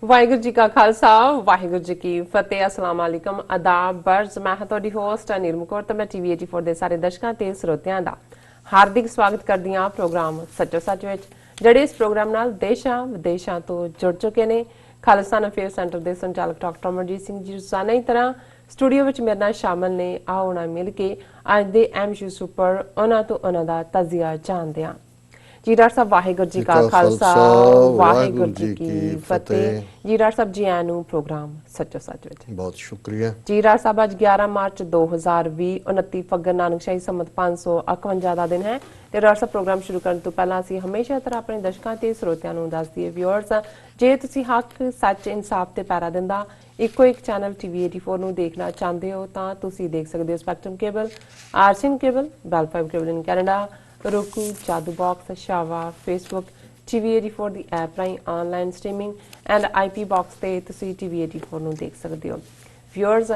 ਵਾਹਿਗੁਰੂ ਜੀ ਕਾ ਖਾਲਸਾ ਵਾਹਿਗੁਰੂ ਜੀ ਕੀ ਫਤਿਹ। ਅਸਲਾਮ ਅਲੈਕਮ ਆਦਾਬ ਬਰਜ਼। ਮੈਂ ਹਾਂ ਤੁਹਾਡੀ ਹੋਸਟ ਅਨੀਲ ਕੌਰ ਤੇ ਮੈਂ ਟੀਵੀ 84 ਦੇ ਸਾਰੇ ਦਰਸ਼ਕਾਂ ਤੇ ਸਰੋਤਿਆਂ ਦਾ ਹਾਰਦਿਕ ਸਵਾਗਤ ਕਰਦੀ ਹਾਂ ਪ੍ਰੋਗਰਾਮ ਸੱਚੋ ਸੱਚ ਵਿੱਚ, ਜਿਹੜੇ ਇਸ ਪ੍ਰੋਗਰਾਮ ਨਾਲ ਦੇਸ਼ਾਂ ਵਿਦੇਸ਼ਾਂ ਤੋਂ ਜੁੜ ਚੁੱਕੇ ਨੇ। ਖਾਲਿਸਤਾਨ ਅਫੇਅਰ ਸੈਂਟਰ ਦੇ ਸੰਚਾਲਕ ਡਾਕਟਰ ਅਮਰਜੀਤ ਸਿੰਘ ਜੀ ਰੋਜ਼ਾਨਾ ਦੀ ਤਰ੍ਹਾਂ ਸਟੂਡੀਓ ਵਿੱਚ ਮੇਰੇ ਨਾਲ ਸ਼ਾਮਲ ਨੇ। ਆਓ ਨਾ ਮਿਲ ਕੇ ਅੱਜ ਦੇ ਐਮਸੀਕਿਊ ਉੱਪਰ ਉਹਨਾਂ ਤੋਂ ਉਹਨਾਂ ਦਾ ਤਜ਼ੀਆ ਜਾਣਦੇ ਹਾਂ। ਜੀ ਡਾਕਟਰ ਸਾਹਿਬ ਵਾਹਿਗੁਰੂ ਜੀ ਕਾ ਖਾਲਸਾ ਵਾਹਿਗੁਰੂ ਜੀ ਕੀ ਫਤਿਹ। ਜੀ ਡਾਕਟਰ ਸਾਹਿਬ ਜੀ ਆਇਆਂ ਨੂੰ ਪ੍ਰੋਗਰਾਮ ਸੱਚੋ ਸੱਚ ਵਿੱਚ ਬਹੁਤ ਸ਼ੁਕਰੀਆ। ਜੀ ਡਾਕਟਰ ਸਾਹਿਬ ਅੱਜ 11 ਮਾਰਚ 2020 29 ਫੱਗਣ ਨਾਨਕਸ਼ਾਹੀ ਸੰਮਤ 551 ਦਾ ਦਿਨ ਹੈ ਤੇ ਡਾਕਟਰ ਸਾਹਿਬ ਪ੍ਰੋਗਰਾਮ ਸ਼ੁਰੂ ਕਰਨ ਤੋਂ ਪਹਿਲਾਂ ਅਸੀਂ ਹਮੇਸ਼ਾ ਤਰ੍ਹਾਂ ਆਪਣੇ ਦਰਸ਼ਕਾਂ ਤੇ ਸਰੋਤਿਆਂ ਨੂੰ ਦੱਸ ਦਈਏ ਵਿਊਅਰਸ, ਜੇ ਤੁਸੀਂ ਹੱਕ ਸੱਚ ਇਨਸਾਫ ਤੇ ਪੈਰਾ ਦਿੰਦਾ ਇੱਕੋ ਇੱਕ ਚੈਨਲ ਟੀਵੀ 84 ਨੂੰ ਦੇਖਣਾ ਚਾਹੁੰਦੇ ਹੋ ਤਾਂ ਤੁਸੀਂ ਦੇਖ ਸਕਦੇ ਹੋ spectrum cable, RCN cable, Bell 5 cable in Canada, roku, Jadoo Box, Shava, Facebook, TV84 ਦੀ ਐਪ ਰਾਹੀਂ online streaming and IP box ਤੇ ਤੁਸੀਂ TV84 ਨੂੰ ਦੇਖ ਸਕਦੇ ਹੋ। ਵਿਊਅਰਸ,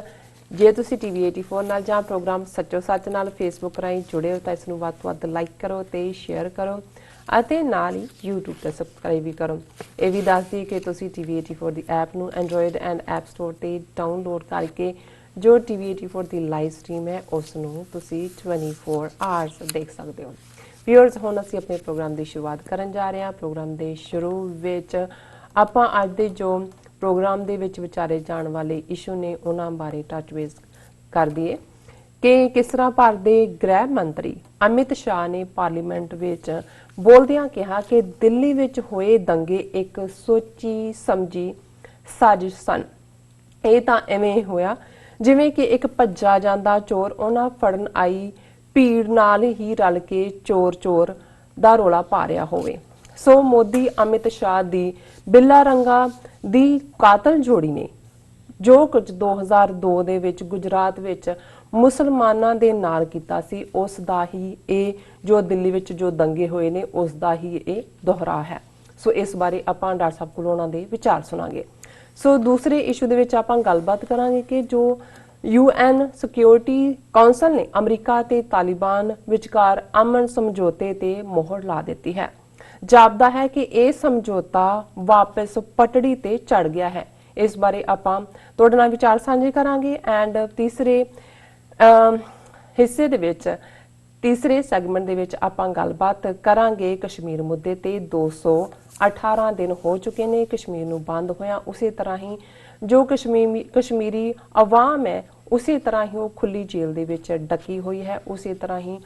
ਜੇ ਤੁਸੀਂ TV84 ਨਾਲ ਜਾਂ ਪ੍ਰੋਗਰਾਮ ਸੱਚੋ ਸੱਚ ਨਾਲ ਫੇਸਬੁੱਕ ਰਾਹੀਂ ਜੁੜੇ ਹੋ ਤਾਂ ਇਸ ਨੂੰ ਵੱਧ ਤੋਂ ਵੱਧ ਲਾਈਕ ਕਰੋ ਤੇ ਸ਼ੇਅਰ ਕਰੋ ਅਤੇ ਨਾਲ ਹੀ YouTube ਤੇ ਸਬਸਕ੍ਰਾਈਬ ਵੀ ਕਰੋ। ਇਹ ਵੀ ਦੱਸ ਦਈਏ ਕਿ ਤੁਸੀਂ TV84 ਦੀ ਐਪ ਨੂੰ ਐਂਡਰੋਇਡ ਐਂਡ ਐਪ ਸਟੋਰ ਤੇ ਡਾਊਨਲੋਡ ਕਰਕੇ ਜੋ TV84 ਦੀ ਲਾਈਵ ਸਟ੍ਰੀਮ ਹੈ ਉਸ ਨੂੰ ਤੁਸੀਂ 24 ਆਵਰਸ ਦੇਖ ਸਕਦੇ ਹੋ। ਵਿਊਅਰਸ, ਹੁਣ ਅਸੀਂ ਆਪਣੇ ਪ੍ਰੋਗਰਾਮ ਦੀ ਸ਼ੁਰੂਆਤ ਕਰਨ ਜਾ ਰਹੇ ਹਾਂ। ਪ੍ਰੋਗਰਾਮ ਦੇ ਸ਼ੁਰੂ ਵਿੱਚ ਆਪਾਂ ਅੱਜ ਦੇ ਜੋ ਪ੍ਰੋਗਰਾਮ ਦੇ ਵਿੱਚ ਵਿਚਾਰੇ ਜਾਣ ਵਾਲੇ ਇਸ਼ੂ ਨੇ ਉਹਨਾਂ ਬਾਰੇ ਟੱਚ ਬੇਸ ਕਰ ਦਈਏ ਕਿ ਕਿਸ ਤਰ੍ਹਾਂ ਭਾਰਤ ਦੇ ਗ੍ਰਹਿ ਮੰਤਰੀ ਅਮਿਤ ਸ਼ਾਹ ਨੇ ਪਾਰਲੀਮੈਂਟ ਵਿੱਚ ਬੋਲਦਿਆਂ ਕਿਹਾ ਕਿ ਦਿੱਲੀ ਵਿੱਚ ਹੋਏ ਦੰਗੇ ਇੱਕ ਸੋਚੀ ਸਮਝੀ ਸਾਜ਼ਿਸ਼ ਸਨ। ਇਹ ਤਾਂ ਐਵੇਂ ਹੋਇਆ ਜਿਵੇਂ ਕਿ ਇੱਕ ਭੱਜਾ ਜਾਂਦਾ ਚੋਰ ਉਹਨਾਂ ਫੜਨ ਆਈ ਭੀੜ ਨਾਲ ਹੀ ਰਲ ਕੇ ਚੋਰ ਦਾ ਰੋਲਾ ਪਾ ਰਿਹਾ ਹੋਵੇ। ਸੋ ਮੋਦੀ ਅਮਿਤ ਸ਼ਾਹ ਦੀ ਬਿੱਲਾ ਰੰਗਾ ਦੀ ਕਾਤਲ ਜੋੜੀ ਨੇ ਜੋ ਕੁਝ 2002 ਦੇ ਵਿੱਚ ਗੁਜਰਾਤ ਵਿੱਚ ਮੁਸਲਮਾਨਾਂ ਦੇ ਨਾਲ ਕੀਤਾ ਸੀ ਉਸ ਦਾ ਹੀ ਇਹ ਜੋ ਦਿੱਲੀ ਵਿੱਚ ਜੋ ਦੰਗੇ ਹੋਏ ਨੇ ਉਸ ਦਾ ਹੀ ਇਹ ਦੁਹਰਾ ਹੈ। ਸੋ ਇਸ ਬਾਰੇ ਆਪਾਂ ਡਾਕਟਰ ਸਾਹਿਬ ਕੋਲੋਂ ਉਹਨਾਂ ਦੇ ਵਿਚਾਰ ਸੁਣਾਂਗੇ। ਸੋ ਦੂਸਰੇ ਇਸ਼ੂ ਦੇ ਵਿੱਚ ਆਪਾਂ ਗੱਲਬਾਤ ਕਰਾਂਗੇ ਕਿ ਜੋ UN ਸਿਕਿਉਰਿਟੀ ਕੌਂਸਲ ਨੇ ਅਮਰੀਕਾ ਤੇ ਤਾਲਿਬਾਨ ਵਿਚਕਾਰ ਅਮਨ ਸਮਝੌਤੇ ਤੇ ਮੋਹਰ ਲਾ ਦਿੱਤੀ ਹੈ। ਜਾਪਦਾ ਹੈ ਕਿ ਇਹ ਸਮਝੌਤਾ ਵਾਪਸ ਪਟੜੀ ਤੇ ਚੜ ਗਿਆ ਹੈ। ਇਸ ਬਾਰੇ ਆਪਾਂ ਤੁਹਾਡੇ ਨਾਲ ਵਿਚਾਰ ਸਾਂਝੇ ਕਰਾਂਗੇ ਐਂਡ ਤੀਸਰੇ ਹਿੱਸੇ ਦੇ ਵਿੱਚ ਤੀਸਰੇ ਸੈਗਮੈਂਟ ਦੇ ਵਿੱਚ ਆਪਾਂ ਗੱਲਬਾਤ ਕਰਾਂਗੇ ਕਸ਼ਮੀਰ ਮੁੱਦੇ ਤੇ। 218 ਦਿਨ ਹੋ ਚੁੱਕੇ ਨੇ ਕਸ਼ਮੀਰ ਨੂੰ ਬੰਦ ਹੋਇਆ। ਉਸੇ ਤਰ੍ਹਾਂ ਹੀ ਜੋ ਕਸ਼ਮੀਰੀ ਆਵਾਮ ਹੈ ਉਸੇ ਤਰ੍ਹਾਂ ਹੀ ਉਹ ਖੁੱਲੀ ਜੇਲ੍ਹ ਦੇ ਵਿੱਚ ਡੱਕੀ ਹੋਈ ਹੈ। ਉਸੇ ਤਰ੍ਹਾਂ ਹੀ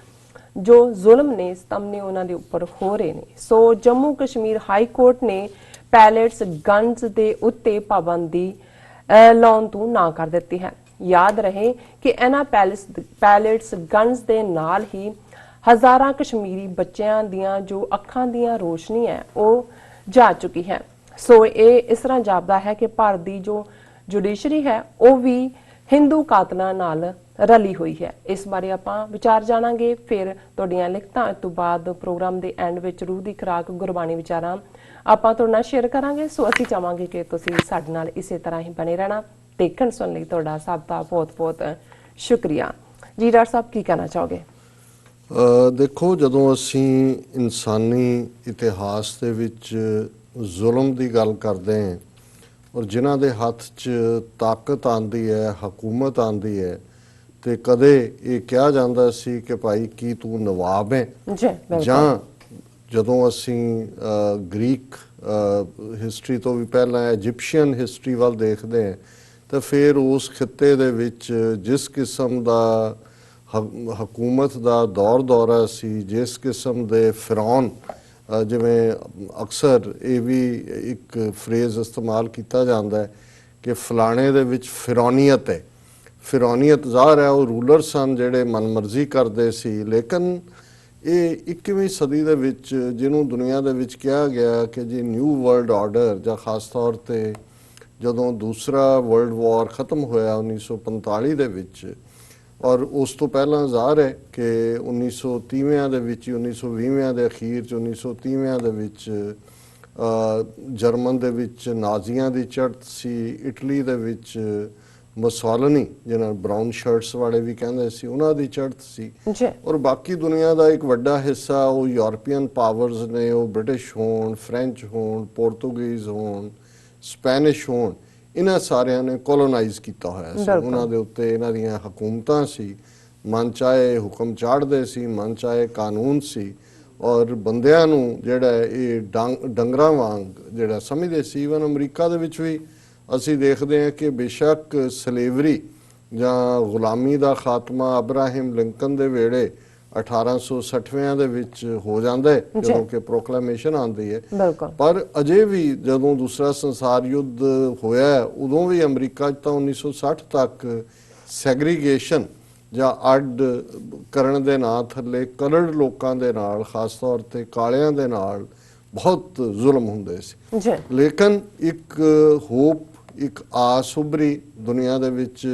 ਜੋ ਜ਼ੁਲਮ ਨੇ ਸਤਮ ਨੇ ਉਹਨਾਂ ਦੇ ਉੱਪਰ ਹੋ ਰਹੇ ਨੇ। ਸੋ ਜੰਮੂ ਕਸ਼ਮੀਰ ਹਾਈ ਕੋਰਟ ਨੇ ਪੈਲੇਟਸ ਗਨਸ ਦੇ ਉੱਤੇ ਪਾਬੰਦੀ ਲਾਉਣ ਤੋਂ ਨਾ ਕਰ ਦਿੱਤੀ ਹੈ। ਯਾਦ ਰਹੇ ਕਿ ਇਹਨਾਂ ਪੈਲੇਟਸ ਗਨਸ ਦੇ ਨਾਲ ਹੀ ਹਜ਼ਾਰਾਂ ਕਸ਼ਮੀਰੀ ਬੱਚਿਆਂ ਦੀਆਂ ਜੋ ਅੱਖਾਂ ਦੀਆਂ ਰੋਸ਼ਨੀ ਹੈ ਉਹ ਜਾ ਚੁੱਕੀ ਹੈ। ਸੋ ਇਹ ਇਸ ਤਰ੍ਹਾਂ ਜਾਪਦਾ ਹੈ ਕਿ ਭਾਰਤ ਦੀ ਜੋ ਜੁਡੀਸ਼ਰੀ ਹੈ ਉਹ ਵੀ ਹਿੰਦੂ ਕਾਤਲਾਂ ਨਾਲ ਰਲੀ ਹੋਈ ਹੈ। ਇਸ ਬਾਰੇ ਆਪਾਂ ਵਿਚਾਰ ਜਾਣਾਂਗੇ। ਫਿਰ ਤੁਹਾਡੀਆਂ ਲਿਖਤਾਂ ਇਸ ਤੋਂ ਬਾਅਦ ਪ੍ਰੋਗਰਾਮ ਦੇ ਐਂਡ ਵਿੱਚ ਰੂਹ ਦੀ ਖੁਰਾਕ ਗੁਰਬਾਣੀ ਵਿਚਾਰਾਂ ਆਪਾਂ ਤੁਹਾਡੇ ਨਾਲ ਸ਼ੇਅਰ ਕਰਾਂਗੇ। ਸੋ ਅਸੀਂ ਚਾਹਾਂਗੇ ਕਿ ਤੁਸੀਂ ਸਾਡੇ ਨਾਲ ਇਸੇ ਤਰ੍ਹਾਂ ਹੀ ਬਣੇ ਰਹਿਣਾ। ਦੇਖਣ ਸੁਣਨ ਲਈ ਤੁਹਾਡਾ ਸਭ ਦਾ ਬਹੁਤ ਬਹੁਤ ਸ਼ੁਕਰੀਆ। ਜੀ ਡਾਕਟਰ ਸਾਹਿਬ ਕੀ ਕਹਿਣਾ ਚਾਹੋਗੇ? ਦੇਖੋ, ਜਦੋਂ ਅਸੀਂ ਇਨਸਾਨੀ ਇਤਿਹਾਸ ਦੇ ਵਿੱਚ ਜ਼ੁਲਮ ਦੀ ਗੱਲ ਕਰਦੇ ਹਾਂ ਔਰ ਜਿਨ੍ਹਾਂ ਦੇ ਹੱਥ 'ਚ ਤਾਕਤ ਆਉਂਦੀ ਹੈ, ਹਕੂਮਤ ਆਉਂਦੀ ਹੈ, ਤੇ ਕਦੇ ਇਹ ਕਿਹਾ ਜਾਂਦਾ ਸੀ ਕਿ ਭਾਈ ਕੀ ਤੂੰ ਨਵਾਬ ਹੈ, ਜਾਂ ਜਦੋਂ ਅਸੀਂ ਗ੍ਰੀਕ ਹਿਸਟਰੀ ਤੋਂ ਵੀ ਪਹਿਲਾਂ ਇਜਿਪਸ਼ੀਅਨ ਹਿਸਟਰੀ ਵੱਲ ਦੇਖਦੇ ਹਾਂ ਤਾਂ ਫਿਰ ਉਸ ਖਿੱਤੇ ਦੇ ਵਿੱਚ ਜਿਸ ਕਿਸਮ ਦਾ ਹਕੂਮਤ ਦਾ ਦੌਰਾ ਸੀ, ਜਿਸ ਕਿਸਮ ਦੇ ਫਿਰੌਨ, ਜਿਵੇਂ ਅਕਸਰ ਇਹ ਵੀ ਇੱਕ ਫਰੇਜ਼ ਇਸਤੇਮਾਲ ਕੀਤਾ ਜਾਂਦਾ ਹੈ ਕਿ ਫਲਾਣੇ ਦੇ ਵਿੱਚ ਫਿਰੌਨੀਅਤ ਹੈ। ਫਿਰੌਨੀਅਤ ਜ਼ਾਹਰ ਹੈ ਉਹ ਰੂਲਰ ਸਨ ਜਿਹੜੇ ਮਨਮਰਜ਼ੀ ਕਰਦੇ ਸੀ। ਲੇਕਿਨ ਇਹ 21ਵੀਂ ਸਦੀ ਦੇ ਵਿੱਚ ਜਿਹਨੂੰ ਦੁਨੀਆ ਦੇ ਵਿੱਚ ਕਿਹਾ ਗਿਆ ਕਿ ਜੀ ਨਿਊ ਵਰਲਡ ਆਰਡਰ, ਜਾਂ ਖ਼ਾਸ ਤੌਰ 'ਤੇ ਜਦੋਂ ਦੂਸਰਾ ਵਰਲਡ ਵਾਰ ਖ਼ਤਮ ਹੋਇਆ 1945 ਦੇ ਵਿੱਚ, ਔਰ ਉਸ ਤੋਂ ਪਹਿਲਾਂ ਜ਼ਾਹਰ ਹੈ ਕਿ 1930ਵਿਆਂ ਦੇ ਵਿੱਚ, 1920ਵਿਆਂ ਦੇ ਅਖੀਰ 'ਚ, 1930ਵਿਆਂ ਦੇ ਵਿੱਚ ਜਰਮਨ ਦੇ ਵਿੱਚ ਨਾਜ਼ੀਆਂ ਦੀ ਚੜ੍ਹਤ ਸੀ। ਇਟਲੀ ਦੇ ਵਿੱਚ ਮਸੋਲਿਨੀ, ਜਿਹਨਾਂ ਬਰਾਊਨ ਸ਼ਰਟਸ ਵਾਲੇ ਵੀ ਕਹਿੰਦੇ ਸੀ, ਉਹਨਾਂ ਦੀ ਚੜ੍ਹਤ ਸੀ। ਔਰ ਬਾਕੀ ਦੁਨੀਆ ਦਾ ਇੱਕ ਵੱਡਾ ਹਿੱਸਾ ਉਹ ਯੂਰਪੀਅਨ ਪਾਵਰਸ ਨੇ, ਉਹ ਬ੍ਰਿਟਿਸ਼ ਹੋਣ, ਫਰੈਂਚ ਹੋਣ, ਪੋਰਤੁਗੀਜ਼ ਹੋਣ, ਸਪੈਨਿਸ਼ ਹੋਣ, ਇਹਨਾਂ ਸਾਰਿਆਂ ਨੇ ਕੋਲੋਨਾਈਜ਼ ਕੀਤਾ ਹੋਇਆ ਸੀ। ਉਹਨਾਂ ਦੇ ਉੱਤੇ ਇਹਨਾਂ ਦੀਆਂ ਹਕੂਮਤਾਂ ਸੀ, ਮਨ ਚਾਹੇ ਹੁਕਮ ਚਾੜਦੇ ਸੀ, ਮਨ ਚਾਹੇ ਕਾਨੂੰਨ ਸੀ, ਔਰ ਬੰਦਿਆਂ ਨੂੰ ਜਿਹੜਾ ਇਹ ਡੰਗਰਾਂ ਵਾਂਗ ਜਿਹੜਾ ਸਮਝਦੇ ਸੀ। ਈਵਨ ਅਮਰੀਕਾ ਦੇ ਵਿੱਚ ਵੀ ਅਸੀਂ ਦੇਖਦੇ ਹਾਂ ਕਿ ਬੇਸ਼ੱਕ ਸਲੇਵਰੀ ਜਾਂ ਗੁਲਾਮੀ ਦਾ ਖਾਤਮਾ ਅਬਰਾਹਿਮ ਲਿੰਕਨ ਦੇ ਵੇਲੇ 1860ਵਿਆਂ ਦੇ ਵਿੱਚ ਹੋ ਜਾਂਦਾ ਹੈ, ਜਦੋਂ ਕਿ ਪ੍ਰੋਕਲੇਮੇਸ਼ਨ ਆਉਂਦੀ ਹੈ। ਪਰ ਅਜੇ ਵੀ ਜਦੋਂ ਦੂਸਰਾ ਸੰਸਾਰ ਯੁੱਧ ਹੋਇਆ ਉਦੋਂ ਵੀ ਅਮਰੀਕਾ 'ਚ ਤਾਂ 1960 ਤੱਕ ਸੈਗਰੀਗੇਸ਼ਨ ਜਾਂ ਅੱਡ ਕਰਨ ਦੇ ਨਾਂ ਥੱਲੇ ਕਲਰਡ ਲੋਕਾਂ ਦੇ ਨਾਲ, ਖਾਸ ਤੌਰ ਤੇ ਕਾਲਿਆਂ ਦੇ ਨਾਲ ਬਹੁਤ ਜ਼ੁਲਮ ਹੁੰਦੇ ਸੀ। ਲੇਕਿਨ ਇੱਕ ਹੋਪ, ਇੱਕ ਆਸ ਉੱਭਰੀ ਦੁਨੀਆ ਦੇ ਵਿੱਚ।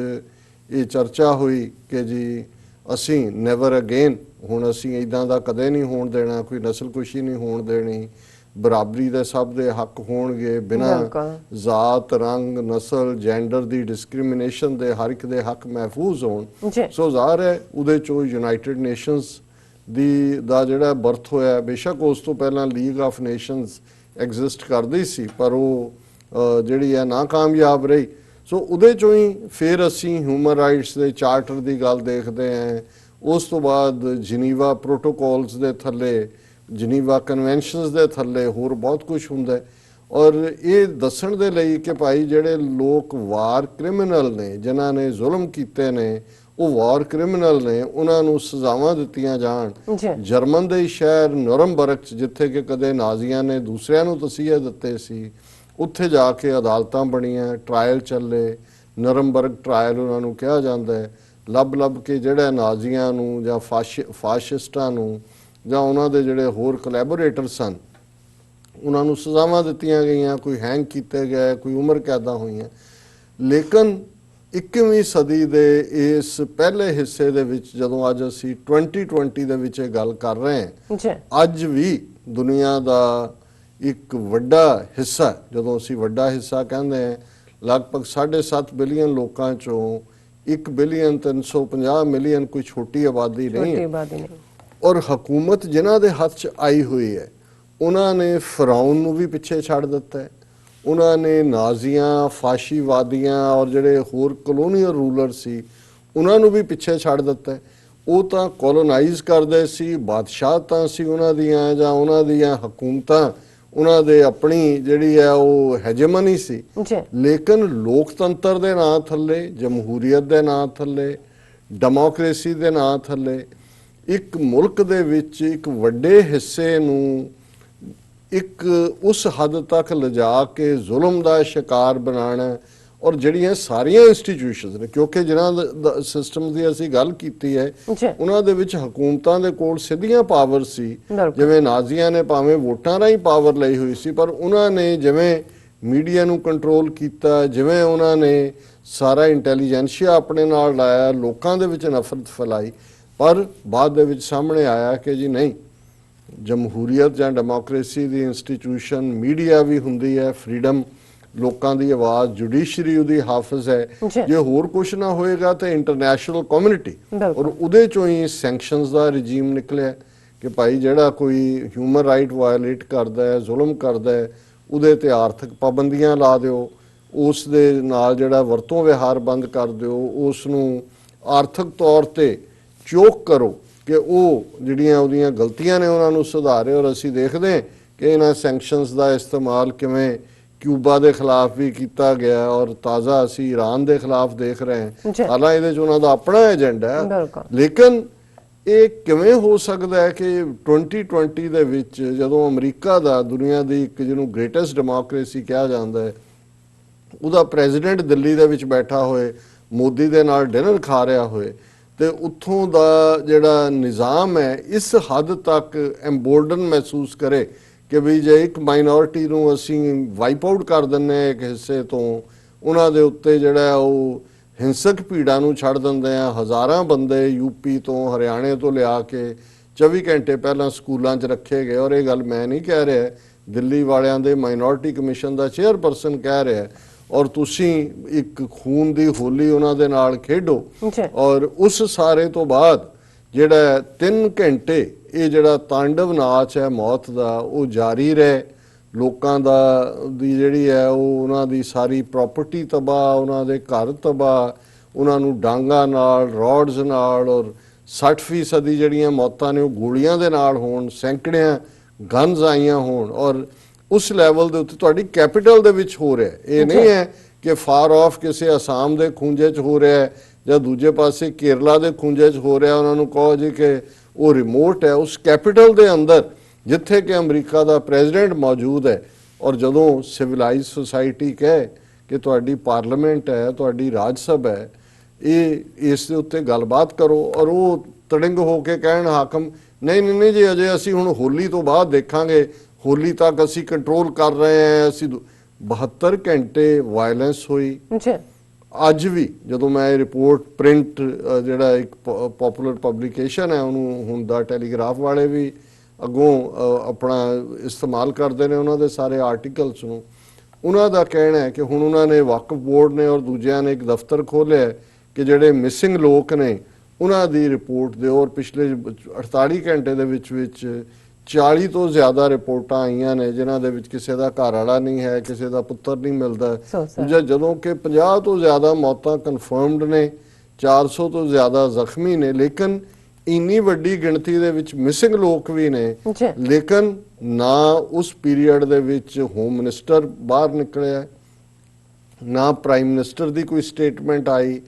ਇਹ ਚਰਚਾ ਹੋਈ ਕਿ ਜੀ ਅਸੀਂ ਨੈਵਰ ਅਗੇਨ, ਹੁਣ ਅਸੀਂ ਇੱਦਾਂ ਦਾ ਕਦੇ ਨਹੀਂ ਹੋਣ ਦੇਣਾ, ਕੋਈ ਨਸਲਕੁਸ਼ੀ ਨਹੀਂ ਹੋਣ ਦੇਣੀ, ਬਰਾਬਰੀ ਦੇ ਸਭ ਦੇ ਹੱਕ ਹੋਣਗੇ, ਬਿਨਾਂ ਜ਼ਾਤ, ਰੰਗ, ਨਸਲ, ਜੈਂਡਰ ਦੀ ਡਿਸਕ੍ਰਿਮੀਨੇਸ਼ਨ ਦੇ ਹਰ ਇੱਕ ਦੇ ਹੱਕ ਮਹਿਫੂਜ਼ ਹੋਣ। ਸੋ ਜ਼ਾਹਰ ਹੈ ਉਹਦੇ ਚੋਂ ਯੂਨਾਈਟਿਡ ਨੇਸ਼ਨਸ ਦਾ ਜਿਹੜਾ ਬਰਥ ਹੋਇਆ। ਬੇਸ਼ੱਕ ਉਸ ਤੋਂ ਪਹਿਲਾਂ ਲੀਗ ਆਫ ਨੇਸ਼ਨਸ ਐਗਜ਼ਿਸਟ ਕਰਦੀ ਸੀ, ਪਰ ਉਹ ਜਿਹੜੀ ਹੈ ਨਾਕਾਮਯਾਬ ਰਹੀ। ਸੋ ਉਹਦੇ ਚੋਂ ਹੀ ਫਿਰ ਅਸੀਂ ਹਿਊਮਨ ਰਾਈਟਸ ਦੇ ਚਾਰਟਰ ਦੀ ਗੱਲ ਦੇਖਦੇ ਹਾਂ। ਉਸ ਤੋਂ ਬਾਅਦ ਜਨੀਵਾ ਪ੍ਰੋਟੋਕੋਲਸ ਦੇ ਥੱਲੇ, ਜਨੀਵਾ ਕਨਵੈਨਸ਼ਨਸ ਦੇ ਥੱਲੇ ਹੋਰ ਬਹੁਤ ਕੁਝ ਹੁੰਦਾ। ਔਰ ਇਹ ਦੱਸਣ ਦੇ ਲਈ ਕਿ ਭਾਈ ਜਿਹੜੇ ਲੋਕ ਵਾਰ ਕ੍ਰਿਮੀਨਲ ਨੇ, ਜਿਨ੍ਹਾਂ ਨੇ ਜ਼ੁਲਮ ਕੀਤੇ ਨੇ, ਉਹ ਵਾਰ ਕ੍ਰਿਮੀਨਲ ਨੇ, ਉਹਨਾਂ ਨੂੰ ਸਜ਼ਾਵਾਂ ਦਿੱਤੀਆਂ ਜਾਣ। ਜਰਮਨ ਦੇ ਸ਼ਹਿਰ ਨੁਰਮਬਰਗ 'ਚ, ਜਿੱਥੇ ਕਿ ਕਦੇ ਨਾਜ਼ੀਆਂ ਨੇ ਦੂਸਰਿਆਂ ਨੂੰ ਤਸੀਹੇ ਦਿੱਤੇ ਸੀ, ਉੱਥੇ ਜਾ ਕੇ ਅਦਾਲਤਾਂ ਬਣੀਆਂ, ਟਰਾਇਲ ਚੱਲੇ। ਨੁਰਮਬਰਗ ਟਰਾਇਲ ਉਹਨਾਂ ਨੂੰ ਕਿਹਾ ਜਾਂਦਾ ਹੈ। ਲੱਭ ਕੇ ਜਿਹੜਾ ਨਾਜ਼ੀਆਂ ਨੂੰ ਜਾਂ ਫਾਸ਼ਿਸਟਾਂ ਨੂੰ ਜਾਂ ਉਹਨਾਂ ਦੇ ਜਿਹੜੇ ਹੋਰ ਕੋਲੈਬੋਰੇਟਰ ਸਨ, ਉਹਨਾਂ ਨੂੰ ਸਜ਼ਾਵਾਂ ਦਿੱਤੀਆਂ ਗਈਆਂ, ਕੋਈ ਹੈਂਗ ਕੀਤੇ ਗਏ, ਕੋਈ ਉਮਰ ਕੈਦਾਂ ਹੋਈਆਂ। ਲੇਕਿਨ 21ਵੀਂ ਸਦੀ ਦੇ ਇਸ ਪਹਿਲੇ ਹਿੱਸੇ ਦੇ ਵਿੱਚ, ਜਦੋਂ ਅੱਜ ਅਸੀਂ 2020 ਦੇ ਵਿੱਚ ਇਹ ਗੱਲ ਕਰ ਰਹੇ ਹਾਂ, ਅੱਜ ਵੀ ਦੁਨੀਆ ਦਾ ਇੱਕ ਵੱਡਾ ਹਿੱਸਾ, ਜਦੋਂ ਅਸੀਂ ਵੱਡਾ ਹਿੱਸਾ ਕਹਿੰਦੇ ਹਾਂ, ਲਗਭਗ 7.5 ਬਿਲੀਅਨ ਲੋਕਾਂ ਚੋਂ 1 ਬਿਲੀਅਨ 350 ਮਿਲੀਅਨ ਕੋਈ ਛੋਟੀ ਆਬਾਦੀ ਨਹੀਂ ਹੈ। ਔਰ ਹਕੂਮਤ ਜਿਨ੍ਹਾਂ ਦੇ ਹੱਥ 'ਚ ਆਈ ਹੋਈ ਹੈ, ਉਹਨਾਂ ਨੇ ਫਿਰੌਨ ਨੂੰ ਵੀ ਪਿੱਛੇ ਛੱਡ ਦਿੱਤਾ ਹੈ। ਉਹਨਾਂ ਨੇ ਨਾਜ਼ੀਆਂ, ਫਾਸ਼ੀਵਾਦੀਆਂ ਔਰ ਜਿਹੜੇ ਹੋਰ ਕਲੋਨੀਅਲ ਰੂਲਰ ਸੀ, ਉਹਨਾਂ ਨੂੰ ਵੀ ਪਿੱਛੇ ਛੱਡ ਦਿੱਤਾ ਹੈ। ਉਹ ਤਾਂ ਕੋਲੋਨਾਈਜ਼ ਕਰਦੇ ਸੀ, ਬਾਦਸ਼ਾਹਤਾਂ ਸੀ ਉਹਨਾਂ ਦੀਆਂ, ਜਾਂ ਉਹਨਾਂ ਦੀਆਂ ਹਕੂਮਤਾਂ, ਉਹਨਾਂ ਦੇ ਆਪਣੀ ਜਿਹੜੀ ਹੈ ਉਹ ਹੈਜਮਨੀ ਸੀ। ਲੇਕਿਨ ਲੋਕਤੰਤਰ ਦੇ ਨਾਂ ਥੱਲੇ, ਜਮਹੂਰੀਅਤ ਦੇ ਨਾਂ ਥੱਲੇ, ਡੈਮੋਕ੍ਰੇਸੀ ਦੇ ਨਾਂ ਥੱਲੇ ਇੱਕ ਮੁਲਕ ਦੇ ਵਿੱਚ ਇੱਕ ਵੱਡੇ ਹਿੱਸੇ ਨੂੰ ਇੱਕ ਉਸ ਹੱਦ ਤੱਕ ਲਿਜਾ ਕੇ ਜ਼ੁਲਮ ਦਾ ਸ਼ਿਕਾਰ ਬਣਾਉਣਾ। ਔਰ ਜਿਹੜੀਆਂ ਸਾਰੀਆਂ ਇੰਸਟੀਟਿਊਸ਼ਨਸ ਨੇ, ਕਿਉਂਕਿ ਜਿਹਨਾਂ ਸਿਸਟਮ ਦੀ ਅਸੀਂ ਗੱਲ ਕੀਤੀ ਹੈ, ਉਹਨਾਂ ਦੇ ਵਿੱਚ ਹਕੂਮਤਾਂ ਦੇ ਕੋਲ ਸਿੱਧੀਆਂ ਪਾਵਰ ਸੀ। ਜਿਵੇਂ ਨਾਜ਼ੀਆਂ ਨੇ ਭਾਵੇਂ ਵੋਟਾਂ ਰਾਹੀਂ ਪਾਵਰ ਲਈ ਹੋਈ ਸੀ, ਪਰ ਉਹਨਾਂ ਨੇ ਜਿਵੇਂ ਮੀਡੀਆ ਨੂੰ ਕੰਟਰੋਲ ਕੀਤਾ, ਜਿਵੇਂ ਉਹਨਾਂ ਨੇ ਸਾਰਾ ਇੰਟੈਲੀਜੈਂਸ਼ੀਆ ਆਪਣੇ ਨਾਲ ਲਾਇਆ, ਲੋਕਾਂ ਦੇ ਵਿੱਚ ਨਫ਼ਰਤ ਫੈਲਾਈ। ਪਰ ਬਾਅਦ ਦੇ ਵਿੱਚ ਸਾਹਮਣੇ ਆਇਆ ਕਿ ਜੀ ਨਹੀਂ, ਜਮਹੂਰੀਅਤ ਜਾਂ ਡੈਮੋਕ੍ਰੇਸੀ ਦੀ ਇੰਸਟੀਟਿਊਸ਼ਨ, ਮੀਡੀਆ ਵੀ ਹੁੰਦੀ ਹੈ, ਫਰੀडम, ਲੋਕਾਂ ਦੀ ਆਵਾਜ਼, ਜੁਡੀਸ਼ਰੀ ਉਹਦੀ ਹਾਫਿਜ਼ ਹੈ। ਜੇ ਹੋਰ ਕੁਝ ਨਾ ਹੋਏਗਾ ਤਾਂ ਇੰਟਰਨੈਸ਼ਨਲ ਕਮਿਊਨਿਟੀ, ਔਰ ਉਹਦੇ ਚੋਂ ਹੀ ਸੈਂਕਸ਼ਨਸ ਦਾ ਰਜੀਮ ਨਿਕਲਿਆ ਕਿ ਭਾਈ ਜਿਹੜਾ ਕੋਈ ਹਿਊਮਨ ਰਾਈਟ ਵਾਇਲੇਟ ਕਰਦਾ ਹੈ, ਜ਼ੁਲਮ ਕਰਦਾ ਹੈ, ਉਹਦੇ ਤੇ ਆਰਥਿਕ ਪਾਬੰਦੀਆਂ ਲਾ ਦਿਓ, ਉਸ ਦੇ ਨਾਲ ਜਿਹੜਾ ਵਰਤੋਂ ਵਿਹਾਰ ਬੰਦ ਕਰ ਦਿਓ, ਉਸ ਨੂੰ ਆਰਥਿਕ ਤੌਰ ਤੇ ਚੋਕ ਕਰੋ ਕਿ ਉਹ ਜਿਹੜੀਆਂ ਉਹਦੀਆਂ ਗਲਤੀਆਂ ਨੇ ਉਹਨਾਂ ਨੂੰ ਸੁਧਾਰੇ। ਔਰ ਅਸੀਂ ਦੇਖਦੇ ਹਾਂ ਕਿ ਇਹਨਾਂ ਸੈਂਕਸ਼ਨਸ ਦਾ ਇਸਤੇਮਾਲ ਕਿਵੇਂ ਕਿਊਬਾ ਦੇ ਖਿਲਾਫ ਵੀ ਕੀਤਾ ਗਿਆ, ਔਰ ਤਾਜ਼ਾ ਅਸੀਂ ਈਰਾਨ ਦੇ ਖਿਲਾਫ ਦੇਖ ਰਹੇ ਹਾਂ। ਹਾਲਾਂਕਿ ਇਹਦੇ 'ਚ ਉਹਨਾਂ ਦਾ ਆਪਣਾ ਏਜੰਡਾ ਹੈ, ਲੇਕਿਨ ਇਹ ਕਿਵੇਂ ਹੋ ਸਕਦਾ ਹੈ ਕਿ 2020 ਦੇ ਵਿੱਚ, ਜਦੋਂ ਅਮਰੀਕਾ ਦਾ, ਦੁਨੀਆ ਦੀ ਇੱਕ ਜਿਹਨੂੰ ਗ੍ਰੇਟੈਸਟ ਡੈਮੋਕ੍ਰੇਸੀ ਕਿਹਾ ਜਾਂਦਾ ਹੈ, ਉਹਦਾ ਪ੍ਰੈਜ਼ੀਡੈਂਟ ਦਿੱਲੀ ਦੇ ਵਿੱਚ ਬੈਠਾ ਹੋਏ, ਮੋਦੀ ਦੇ ਨਾਲ ਡਿਨਰ ਖਾ ਰਿਹਾ ਹੋਏ, ਤੇ ਉੱਥੋਂ ਦਾ ਜਿਹੜਾ ਨਿਜ਼ਾਮ ਹੈ ਇਸ ਹੱਦ ਤੱਕ ਐਮਬੋਲਡਨ ਮਹਿਸੂਸ ਕਰੇ ਕਿ ਵੀ ਜੇ ਇੱਕ ਮਾਈਨੋਰਿਟੀ ਨੂੰ ਅਸੀਂ ਵਾਈਪ ਆਊਟ ਕਰ ਦਿੰਦੇ ਹਾਂ ਇੱਕ ਹਿੱਸੇ ਤੋਂ, ਉਹਨਾਂ ਦੇ ਉੱਤੇ ਜਿਹੜਾ ਉਹ ਹਿੰਸਕ ਭੀੜਾਂ ਨੂੰ ਛੱਡ ਦਿੰਦੇ ਆ। ਹਜ਼ਾਰਾਂ ਬੰਦੇ ਯੂਪੀ ਤੋਂ, ਹਰਿਆਣੇ ਤੋਂ ਲਿਆ ਕੇ 24 ਘੰਟੇ ਪਹਿਲਾਂ ਸਕੂਲਾਂ 'ਚ ਰੱਖੇ ਗਏ। ਔਰ ਇਹ ਗੱਲ ਮੈਂ ਨਹੀਂ ਕਹਿ ਰਿਹਾ, ਦਿੱਲੀ ਵਾਲਿਆਂ ਦੇ ਮਾਈਨੋਰਿਟੀ ਕਮਿਸ਼ਨ ਦਾ ਚੇਅਰਪਰਸਨ ਕਹਿ ਰਿਹਾ। ਔਰ ਤੁਸੀਂ ਇੱਕ ਖੂਨ ਦੀ ਹੋਲੀ ਉਹਨਾਂ ਦੇ ਨਾਲ ਖੇਡੋ। ਔਰ ਉਸ ਸਾਰੇ ਤੋਂ ਬਾਅਦ ਜਿਹੜਾ 3 ਘੰਟੇ ਇਹ ਜਿਹੜਾ ਤਾਂਡਵ ਨਾਚ ਹੈ ਮੌਤ ਦਾ, ਉਹ ਜਾਰੀ ਰਹੇ। ਲੋਕਾਂ ਦੀ ਜਿਹੜੀ ਹੈ ਉਹ ਉਹਨਾਂ ਦੀ ਸਾਰੀ ਪ੍ਰਾਪਰਟੀ ਤਬਾਹ, ਉਹਨਾਂ ਦੇ ਘਰ ਤਬਾਹ, ਉਹਨਾਂ ਨੂੰ ਡਾਂਗਾਂ ਨਾਲ, ਰੋਡਸ ਨਾਲ, ਔਰ 60% ਦੀ ਜਿਹੜੀਆਂ ਮੌਤਾਂ ਨੇ ਉਹ ਗੋਲੀਆਂ ਦੇ ਨਾਲ ਹੋਣ, ਸੈਂਕੜਿਆਂ ਗਨਜ਼ ਆਈਆਂ ਹੋਣ, ਔਰ ਉਸ ਲੈਵਲ ਦੇ ਉੱਤੇ ਤੁਹਾਡੀ ਕੈਪੀਟਲ ਦੇ ਵਿੱਚ ਹੋ ਰਿਹਾ। ਇਹ ਨਹੀਂ ਹੈ ਕਿ ਫਾਰ ਆਫ ਕਿਸੇ ਅਸਾਮ ਦੇ ਖੂੰਜੇ 'ਚ ਹੋ ਰਿਹਾ ਹੈ ਜਾਂ ਦੂਜੇ ਪਾਸੇ ਕੇਰਲਾ ਦੇ ਖੂੰਜੇ 'ਚ ਹੋ ਰਿਹਾ। ਉਹਨਾਂ ਨੂੰ ਕਹੋ ਜੀ ਕਿ ਉਹ ਰਿਮੋਟ ਹੈ। ਉਸ ਕੈਪੀਟਲ ਦੇ ਅੰਦਰ ਜਿੱਥੇ ਕਿ ਅਮਰੀਕਾ ਦਾ ਪ੍ਰੈਜ਼ੀਡੈਂਟ ਮੌਜੂਦ ਹੈ, ਔਰ ਜਦੋਂ ਸਿਵਲਾਈਜ਼ ਸੁਸਾਇਟੀ ਕਹੇ ਕਿ ਤੁਹਾਡੀ ਪਾਰਲੀਮੈਂਟ ਹੈ, ਤੁਹਾਡੀ ਰਾਜ ਸਭਾ ਹੈ, ਇਹ ਇਸ ਦੇ ਉੱਤੇ ਗੱਲਬਾਤ ਕਰੋ, ਔਰ ਉਹ ਤੜਿੰਗ ਹੋ ਕੇ ਕਹਿਣ ਹਾਕਮ ਨਹੀਂ ਜੀ ਅਜੇ ਅਸੀਂ ਹੁਣ ਹੋਲੀ ਤੋਂ ਬਾਅਦ ਦੇਖਾਂਗੇ, ਹੋਲੀ ਤੱਕ ਅਸੀਂ ਕੰਟਰੋਲ ਕਰ ਰਹੇ ਹਾਂ। ਅਸੀਂ 72 ਘੰਟੇ ਵਾਇਲੈਂਸ ਹੋਈ। ਅੱਜ ਵੀ ਜਦੋਂ ਮੈਂ ਇਹ ਰਿਪੋਰਟ ਪ੍ਰਿੰਟ ਜਿਹੜਾ ਇੱਕ ਪਪੂਲਰ ਪਬਲੀਕੇਸ਼ਨ ਹੈ ਉਹਨੂੰ ਹੁਣ ਦਾ ਟੈਲੀਗ੍ਰਾਫ ਵਾਲੇ ਵੀ ਅੱਗੋਂ ਆਪਣਾ ਇਸਤੇਮਾਲ ਕਰਦੇ ਨੇ ਉਹਨਾਂ ਦੇ ਸਾਰੇ ਆਰਟੀਕਲਸ ਨੂੰ। ਉਹਨਾਂ ਦਾ ਕਹਿਣਾ ਹੈ ਕਿ ਹੁਣ ਉਹਨਾਂ ਨੇ ਵਕਫ ਬੋਰਡ ਨੇ ਔਰ ਦੂਜਿਆਂ ਨੇ ਇੱਕ ਦਫ਼ਤਰ ਖੋਲ੍ਹਿਆ ਕਿ ਜਿਹੜੇ ਮਿਸਿੰਗ ਲੋਕ ਨੇ ਉਹਨਾਂ ਦੀ ਰਿਪੋਰਟ ਦਿਓ, ਔਰ ਪਿਛਲੇ 48 ਘੰਟੇ ਦੇ ਵਿੱਚ 40 ਤੋਂ ਜ਼ਿਆਦਾ ਰਿਪੋਰਟਾਂ ਆਈਆਂ ਨੇ ਜਿਨ੍ਹਾਂ ਦੇ ਵਿੱਚ ਕਿਸੇ ਦਾ ਘਰ ਵਾਲਾ ਨਹੀਂ ਹੈ, ਕਿਸੇ ਦਾ ਪੁੱਤਰ ਨਹੀਂ ਮਿਲਦਾ। ਜਦੋਂ ਕਿ 50 ਤੋਂ ਜ਼ਿਆਦਾ ਮੌਤਾਂ ਕਨਫਰਮਡ ਨੇ, 400 ਤੋਂ ਜ਼ਿਆਦਾ ਜ਼ਖਮੀ ਨੇ, ਲੇਕਿਨ ਇੰਨੀ ਵੱਡੀ ਗਿਣਤੀ ਦੇ ਵਿੱਚ ਮਿਸਿੰਗ ਲੋਕ ਵੀ ਨੇ। ਲੇਕਿਨ ਨਾ ਉਸ ਪੀਰੀਅਡ ਦੇ ਵਿੱਚ ਹੋਮ ਮਿਨਿਸਟਰ ਬਾਹਰ ਨਿਕਲਿਆ, ਨਾ ਪ੍ਰਾਈਮ ਮਿਨਿਸਟਰ ਦੀ ਕੋਈ ਸਟੇਟਮੈਂਟ ਆਈ,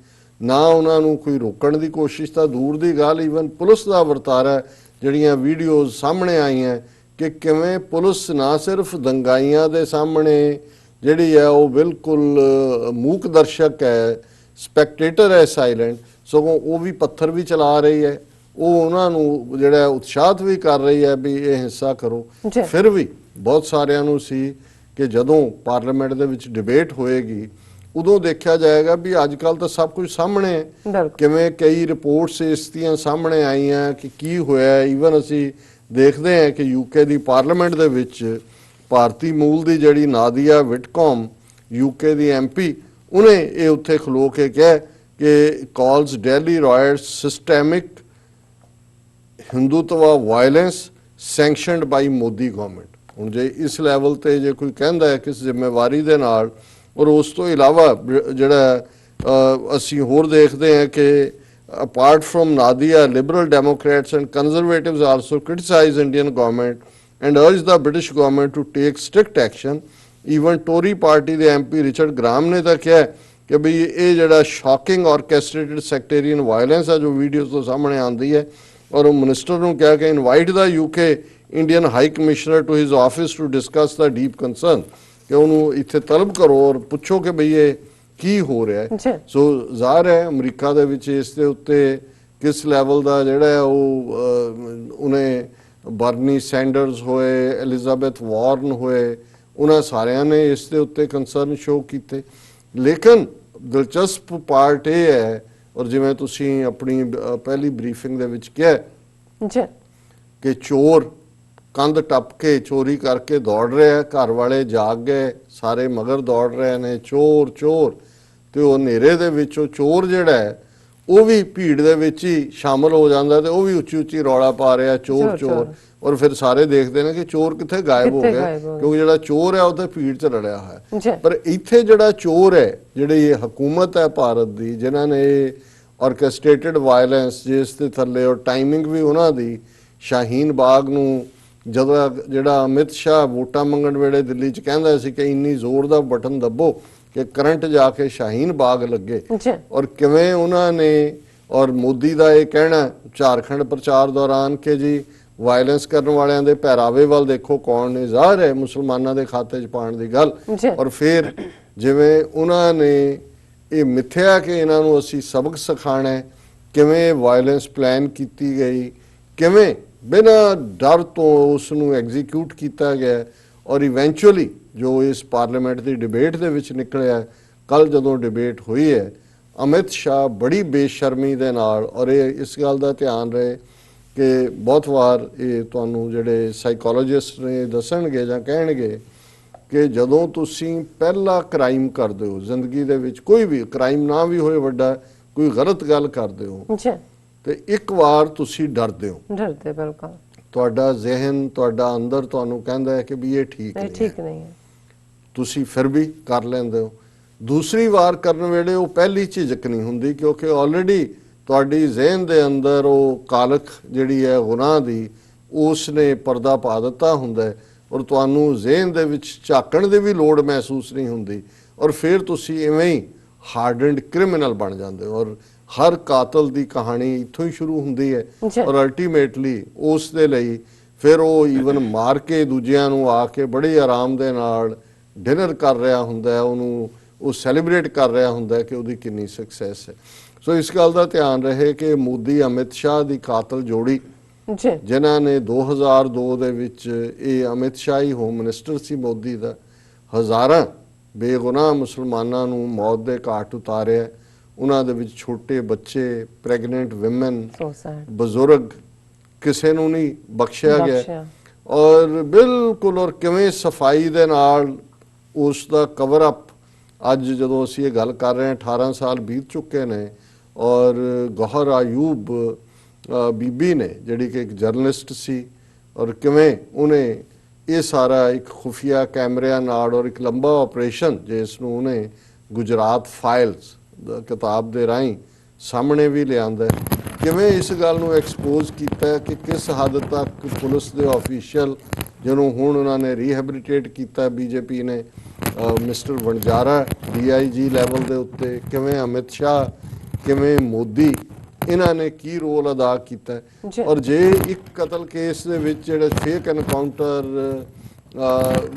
ਨਾ ਉਹਨਾਂ ਨੂੰ ਕੋਈ ਰੋਕਣ ਦੀ ਕੋਸ਼ਿਸ਼। ਤਾਂ ਦੂਰ ਦੀ ਗੱਲ, ਈਵਨ ਪੁਲਿਸ ਦਾ ਵਰਤਾਰਾ, ਜਿਹੜੀਆਂ ਵੀਡੀਓਜ਼ ਸਾਹਮਣੇ ਆਈਆਂ ਕਿ ਕਿਵੇਂ ਪੁਲਿਸ ਨਾ ਸਿਰਫ ਦੰਗਾਈਆਂ ਦੇ ਸਾਹਮਣੇ ਜਿਹੜੀ ਹੈ ਉਹ ਬਿਲਕੁਲ ਮੂਕ ਦਰਸ਼ਕ ਹੈ, ਸਪੈਕਟੇਟਰ ਹੈ, ਸਾਇਲੈਂਟ, ਸਗੋਂ ਉਹ ਵੀ ਪੱਥਰ ਵੀ ਚਲਾ ਰਹੀ ਹੈ, ਉਹ ਉਹਨਾਂ ਨੂੰ ਜਿਹੜਾ ਉਤਸ਼ਾਹਿਤ ਵੀ ਕਰ ਰਹੀ ਹੈ ਵੀ ਇਹ ਹਿੱਸਾ ਕਰੋ। ਫਿਰ ਵੀ ਬਹੁਤ ਸਾਰਿਆਂ ਨੂੰ ਸੀ ਕਿ ਜਦੋਂ ਪਾਰਲੀਮੈਂਟ ਦੇ ਵਿੱਚ ਡਿਬੇਟ ਹੋਏਗੀ ਉਦੋਂ ਦੇਖਿਆ ਜਾਏਗਾ ਵੀ ਅੱਜ ਕੱਲ੍ਹ ਤਾਂ ਸਭ ਕੁਝ ਸਾਹਮਣੇ ਹੈ। ਕਿਵੇਂ ਕਈ ਰਿਪੋਰਟਸ ਇਸ ਦੀਆਂ ਸਾਹਮਣੇ ਆਈਆਂ ਕਿ ਕੀ ਹੋਇਆ। ਈਵਨ ਅਸੀਂ ਦੇਖਦੇ ਹਾਂ ਕਿ ਯੂਕੇ ਦੀ ਪਾਰਲੀਮੈਂਟ ਦੇ ਵਿੱਚ ਭਾਰਤੀ ਮੂਲ ਦੀ ਜਿਹੜੀ ਨਾਦੀਆ ਵਿਟਕੌਮ, ਯੂਕੇ ਦੀ MP, ਉਹਨੇ ਇਹ ਉੱਥੇ ਖਲੋ ਕੇ ਕਿਹਾ ਕਿ ਕਾਲਸ daily riots systemic Hindutva violence ਸੈਂਕਸ਼ਨਡ ਬਾਈ ਮੋਦੀ ਗਵਰਨਮੈਂਟ। ਹੁਣ ਜੇ ਇਸ ਲੈਵਲ ਤੇ ਜੇ ਕੋਈ ਕਹਿੰਦਾ ਹੈ ਕਿਸ ਜ਼ਿੰਮੇਵਾਰੀ ਦੇ ਨਾਲ, ਔਰ ਉਸ ਤੋਂ ਇਲਾਵਾ ਜਿਹੜਾ ਅਸੀਂ ਹੋਰ ਦੇਖਦੇ ਹਾਂ ਕਿ apart from Nadia, Liberal Democrats and Conservatives also criticize Indian government and urge the British government to take strict action. Even Tory party ਦੇ MP ਰਿਚਰਡ ਗ੍ਰਾਮ ਨੇ ਤਾਂ ਕਿਹਾ ਕਿ ਬਈ ਇਹ ਜਿਹੜਾ ਸ਼ੌਕਿੰਗ ਆਰਕੈਸਟ੍ਰੇਟਡ ਸੈਕਟੇਰੀਅਨ ਵਾਇਲੈਂਸ ਹੈ ਜੋ ਵੀਡੀਓਜ਼ ਤੋਂ ਸਾਹਮਣੇ ਆਉਂਦੀ ਹੈ, ਔਰ ਉਹ ਮਿਨਿਸਟਰ ਨੂੰ ਕਿਹਾ ਕਿ invite the UK Indian high commissioner to his office to discuss the deep concern, ਕਿ ਉਹਨੂੰ ਇੱਥੇ ਤਲਬ ਕਰੋ ਔਰ ਪੁੱਛੋ ਕਿ ਬਈ ਇਹ ਕੀ ਹੋ ਰਿਹਾ ਹੈ। ਸੋ ਜ਼ਾਹਰ ਹੈ ਅਮਰੀਕਾ ਦੇ ਵਿੱਚ ਇਸ ਦੇ ਉੱਤੇ ਕਿਸ ਲੈਵਲ ਦਾ ਜਿਹੜਾ ਹੈ ਉਹ ਉਹਨੇ ਬਰਨੀ ਸੈਂਡਰਸ ਹੋਏ, ਐਲਿਜ਼ਾਬੈਥ ਵਾਰਨ ਹੋਏ, ਉਹਨਾਂ ਸਾਰਿਆਂ ਨੇ ਇਸ ਦੇ ਉੱਤੇ ਕੰਸਰਨ ਸ਼ੋਅ ਕੀਤੇ। ਲੇਕਿਨ ਦਿਲਚਸਪ ਪਾਰਟ ਇਹ ਹੈ, ਔਰ ਜਿਵੇਂ ਤੁਸੀਂ ਆਪਣੀ ਪਹਿਲੀ ਬਰੀਫਿੰਗ ਦੇ ਵਿੱਚ ਕਿਹਾ ਕਿ ਚੋਰ ਕੰਧ ਟੱਪ ਕੇ ਚੋਰੀ ਕਰਕੇ ਦੌੜ ਰਿਹਾ, ਘਰ ਵਾਲੇ ਜਾਗ ਗਏ, ਸਾਰੇ ਮਗਰ ਦੌੜ ਰਹੇ ਨੇ, ਚੋਰ ਚੋਰ, ਤੇ ਉਹ ਹਨੇਰੇ ਦੇ ਵਿੱਚ ਉਹ ਚੋਰ ਜਿਹੜਾ ਹੈ ਉਹ ਵੀ ਭੀੜ ਦੇ ਵਿੱਚ ਹੀ ਸ਼ਾਮਲ ਹੋ ਜਾਂਦਾ ਤੇ ਉਹ ਵੀ ਉੱਚੀ ਉੱਚੀ ਰੌਲਾ ਪਾ ਰਿਹਾ ਚੋਰ ਚੋਰ। ਔਰ ਫਿਰ ਸਾਰੇ ਦੇਖਦੇ ਨੇ ਕਿ ਚੋਰ ਕਿੱਥੇ ਗਾਇਬ ਹੋ ਗਿਆ, ਕਿਉਂਕਿ ਜਿਹੜਾ ਚੋਰ ਹੈ ਉਹ ਤੇ ਭੀੜ 'ਚ ਰਲਿਆ ਹੋਇਆ। ਪਰ ਇੱਥੇ ਜਿਹੜਾ ਚੋਰ ਹੈ, ਜਿਹੜੀ ਇਹ ਹਕੂਮਤ ਹੈ ਭਾਰਤ ਦੀ, ਜਿਨ੍ਹਾਂ ਨੇ ਆਰਕੈਸਟ੍ਰੇਟਡ ਵਾਇਲੈਂਸ ਜਿਸ ਦੇ ਥੱਲੇ, ਔਰ ਟਾਈਮਿੰਗ ਵੀ ਉਹਨਾਂ ਦੀ, ਸ਼ਾਹੀਨ ਬਾਗ ਨੂੰ ਜਦੋਂ ਜਿਹੜਾ ਅਮਿਤ ਸ਼ਾਹ ਵੋਟਾਂ ਮੰਗਣ ਵੇਲੇ ਦਿੱਲੀ 'ਚ ਕਹਿੰਦਾ ਸੀ ਕਿ ਇੰਨੀ ਜ਼ੋਰ ਦਾ ਬਟਨ ਦੱਬੋ ਕਿ ਕਰੰਟ ਜਾ ਕੇ ਸ਼ਾਹੀਨ ਬਾਗ ਲੱਗੇ, ਔਰ ਕਿਵੇਂ ਉਹਨਾਂ ਨੇ, ਔਰ ਮੋਦੀ ਦਾ ਇਹ ਕਹਿਣਾ ਝਾਰਖੰਡ ਪ੍ਰਚਾਰ ਦੌਰਾਨ ਕਿ ਜੀ ਵਾਇਲੈਂਸ ਕਰਨ ਵਾਲਿਆਂ ਦੇ ਪਹਿਰਾਵੇ ਵੱਲ ਦੇਖੋ ਕੌਣ ਨੇ, ਜ਼ਾਹਰ ਹੈ ਮੁਸਲਮਾਨਾਂ ਦੇ ਖਾਤੇ 'ਚ ਪਾਉਣ ਦੀ ਗੱਲ। ਔਰ ਫਿਰ ਜਿਵੇਂ ਉਹਨਾਂ ਨੇ ਇਹ ਮਿੱਥਿਆ ਕਿ ਇਹਨਾਂ ਨੂੰ ਅਸੀਂ ਸਬਕ ਸਿਖਾਉਣਾ, ਕਿਵੇਂ ਵਾਇਲੈਂਸ ਪਲਾਨ ਕੀਤੀ ਗਈ, ਕਿਵੇਂ ਬਿਨਾਂ ਡਰ ਤੋਂ ਉਸ ਨੂੰ ਐਗਜ਼ੀਕਿਊਟ ਕੀਤਾ ਗਿਆ, ਔਰ ਇਵੈਂਚੁਅਲੀ ਜੋ ਇਸ ਪਾਰਲੀਮੈਂਟ ਦੀ ਡਿਬੇਟ ਦੇ ਵਿੱਚ ਨਿਕਲਿਆ। ਕੱਲ ਜਦੋਂ ਡਿਬੇਟ ਹੋਈ ਹੈ, ਅਮਿਤ ਸ਼ਾਹ ਬੜੀ ਬੇਸ਼ਰਮੀ ਦੇ ਨਾਲ, ਔਰ ਇਹ ਇਸ ਗੱਲ ਦਾ ਧਿਆਨ ਰਹੇ ਕਿ ਬਹੁਤ ਵਾਰ ਇਹ ਤੁਹਾਨੂੰ ਜਿਹੜੇ ਸਾਈਕੋਲੋਜਿਸਟ ਨੇ ਦੱਸਣਗੇ ਜਾਂ ਕਹਿਣਗੇ ਕਿ ਜਦੋਂ ਤੁਸੀਂ ਪਹਿਲਾ ਕ੍ਰਾਈਮ ਕਰਦੇ ਹੋ ਜ਼ਿੰਦਗੀ ਦੇ ਵਿੱਚ, ਕੋਈ ਵੀ ਕ੍ਰਾਈਮ ਨਾ ਵੀ ਹੋਏ ਵੱਡਾ, ਕੋਈ ਗਲਤ ਗੱਲ ਕਰਦੇ ਹੋ, ਤੇ ਇੱਕ ਵਾਰ ਤੁਸੀਂ ਡਰਦੇ ਹੋ, ਬਿਲਕੁਲ, ਤੁਹਾਡਾ ਜ਼ਿਹਨ, ਤੁਹਾਡਾ ਅੰਦਰ ਤੁਹਾਨੂੰ ਕਹਿੰਦਾ ਹੈ ਕਿ ਵੀ ਇਹ ਠੀਕ ਇਹ ਨਹੀਂ ਹੈ, ਠੀਕ ਨਹੀਂ ਹੈ। ਤੁਸੀਂ ਫਿਰ ਵੀ ਕਰ ਲੈਂਦੇ ਹੋ। ਦੂਸਰੀ ਵਾਰ ਕਰਨ ਵੇਲੇ ਉਹ ਪਹਿਲੀ ਝਿਜਕ ਨਹੀਂ ਹੁੰਦੀ, ਕਿਉਂਕਿ ਆਲਰੇਡੀ ਤੁਹਾਡੀ ਜ਼ਿਹਨ ਦੇ ਅੰਦਰ ਉਹ ਕਾਲਖ ਜਿਹੜੀ ਹੈ ਗੁਨਾਹ ਦੀ, ਉਸ ਨੇ ਪਰਦਾ ਪਾ ਦਿੱਤਾ ਹੁੰਦਾ ਹੈ, ਔਰ ਤੁਹਾਨੂੰ ਜ਼ਿਹਨ ਦੇ ਵਿੱਚ ਝਾਕਣ ਦੀ ਵੀ ਲੋੜ ਮਹਿਸੂਸ ਨਹੀਂ ਹੁੰਦੀ, ਔਰ ਫਿਰ ਤੁਸੀਂ ਇਵੇਂ ਹੀ ਹਾਰਡਨਡ ਕ੍ਰਿਮੀਨਲ ਬਣ ਜਾਂਦੇ ਹੋ। ਔਰ ਹਰ ਕਾਤਲ ਦੀ ਕਹਾਣੀ ਇੱਥੋਂ ਹੀ ਸ਼ੁਰੂ ਹੁੰਦੀ ਹੈ, ਜੀ। ਔਰ ਅਲਟੀਮੇਟਲੀ ਉਸ ਦੇ ਲਈ ਫਿਰ ਉਹ ਈਵਨ ਮਾਰ ਕੇ ਦੂਜਿਆਂ ਨੂੰ ਆ ਕੇ ਬੜੇ ਆਰਾਮ ਦੇ ਨਾਲ ਡਿਨਰ ਕਰ ਰਿਹਾ ਹੁੰਦਾ ਹੈ, ਉਹਨੂੰ ਉਹ ਸੈਲੀਬ੍ਰੇਟ ਕਰ ਰਿਹਾ ਹੁੰਦਾ ਹੈ ਕਿ ਉਹਦੀ ਕਿੰਨੀ ਸਕਸੈਸ ਹੈ। ਸੋ ਇਸ ਗੱਲ ਦਾ ਧਿਆਨ ਰਹੇ ਕਿ ਮੋਦੀ ਅਮਿਤ ਸ਼ਾਹ ਦੀ ਕਾਤਲ ਜੋੜੀ, ਜੀ ਜਿਨ੍ਹਾਂ ਨੇ 2002 ਦੇ ਵਿੱਚ, ਇਹ ਅਮਿਤ ਸ਼ਾਹ ਹੀ ਹੋਮ ਮਿਨਿਸਟਰ ਸੀ ਮੋਦੀ ਦਾ, ਹਜ਼ਾਰਾਂ ਬੇਗੁਨਾਹ ਮੁਸਲਮਾਨਾਂ ਨੂੰ ਮੌਤ ਦੇ ਘਾਟ ਉਤਾਰਿਆ। ਉਹਨਾਂ ਦੇ ਵਿੱਚ ਛੋਟੇ ਬੱਚੇ, ਪ੍ਰੈਗਨੈਂਟ ਵਿਮਨ, ਸੋ ਸੈਡ, ਬਜ਼ੁਰਗ, ਕਿਸੇ ਨੂੰ ਨਹੀਂ ਬਖਸ਼ਿਆ ਗਿਆ। ਬਖਸ਼ਿਆ। ਔਰ ਬਿਲਕੁਲ, ਔਰ ਕਿਵੇਂ ਸਫਾਈ ਦੇ ਨਾਲ ਉਸ ਦਾ ਕਵਰ ਅਪ, ਅੱਜ ਜਦੋਂ ਅਸੀਂ ਇਹ ਗੱਲ ਕਰ ਰਹੇ ਹਾਂ 18 ਸਾਲ ਬੀਤ ਚੁੱਕੇ ਨੇ, ਔਰ ਗੌਹਰ ਆਯੂਬ ਬੀਬੀ ਨੇ ਜਿਹੜੀ ਕਿ ਇੱਕ ਜਰਨਲਿਸਟ ਸੀ, ਔਰ ਕਿਵੇਂ ਉਹਨੇ ਇਹ ਸਾਰਾ ਇੱਕ ਖੁਫੀਆ ਕੈਮਰਿਆਂ ਨਾਲ ਔਰ ਇੱਕ ਲੰਬਾ ਆਪਰੇਸ਼ਨ ਜਿਸ ਨੂੰ ਉਹਨੇ ਗੁਜਰਾਤ ਫਾਈਲਸ ਕਿਤਾਬ ਦੇ ਰਾਹੀਂ ਸਾਹਮਣੇ ਵੀ ਲਿਆਂਦਾ, ਕਿਵੇਂ ਇਸ ਗੱਲ ਨੂੰ ਐਕਸਪੋਜ਼ ਕੀਤਾ ਕਿ ਕਿਸ ਹੱਦ ਤੱਕ ਪੁਲਿਸ ਦੇ ਆਫੀਸ਼ੀਅਲ, ਜਿਹਨੂੰ ਹੁਣ ਉਹਨਾਂ ਨੇ ਰੀਹੈਬਿਲਿਟੇਟ ਕੀਤਾ ਬੀਜੇਪੀ ਨੇ, ਮਿਸਟਰ ਵਣਜਾਰਾ DIG ਲੈਵਲ ਦੇ ਉੱਤੇ, ਕਿਵੇਂ ਅਮਿਤ ਸ਼ਾਹ, ਕਿਵੇਂ ਮੋਦੀ, ਇਹਨਾਂ ਨੇ ਕੀ ਰੋਲ ਅਦਾ ਕੀਤਾ। ਔਰ ਜੇ ਇੱਕ ਕਤਲ ਕੇਸ ਦੇ ਵਿੱਚ ਜਿਹੜਾ ਫੇਕ ਐਨਕਾਊਂਟਰ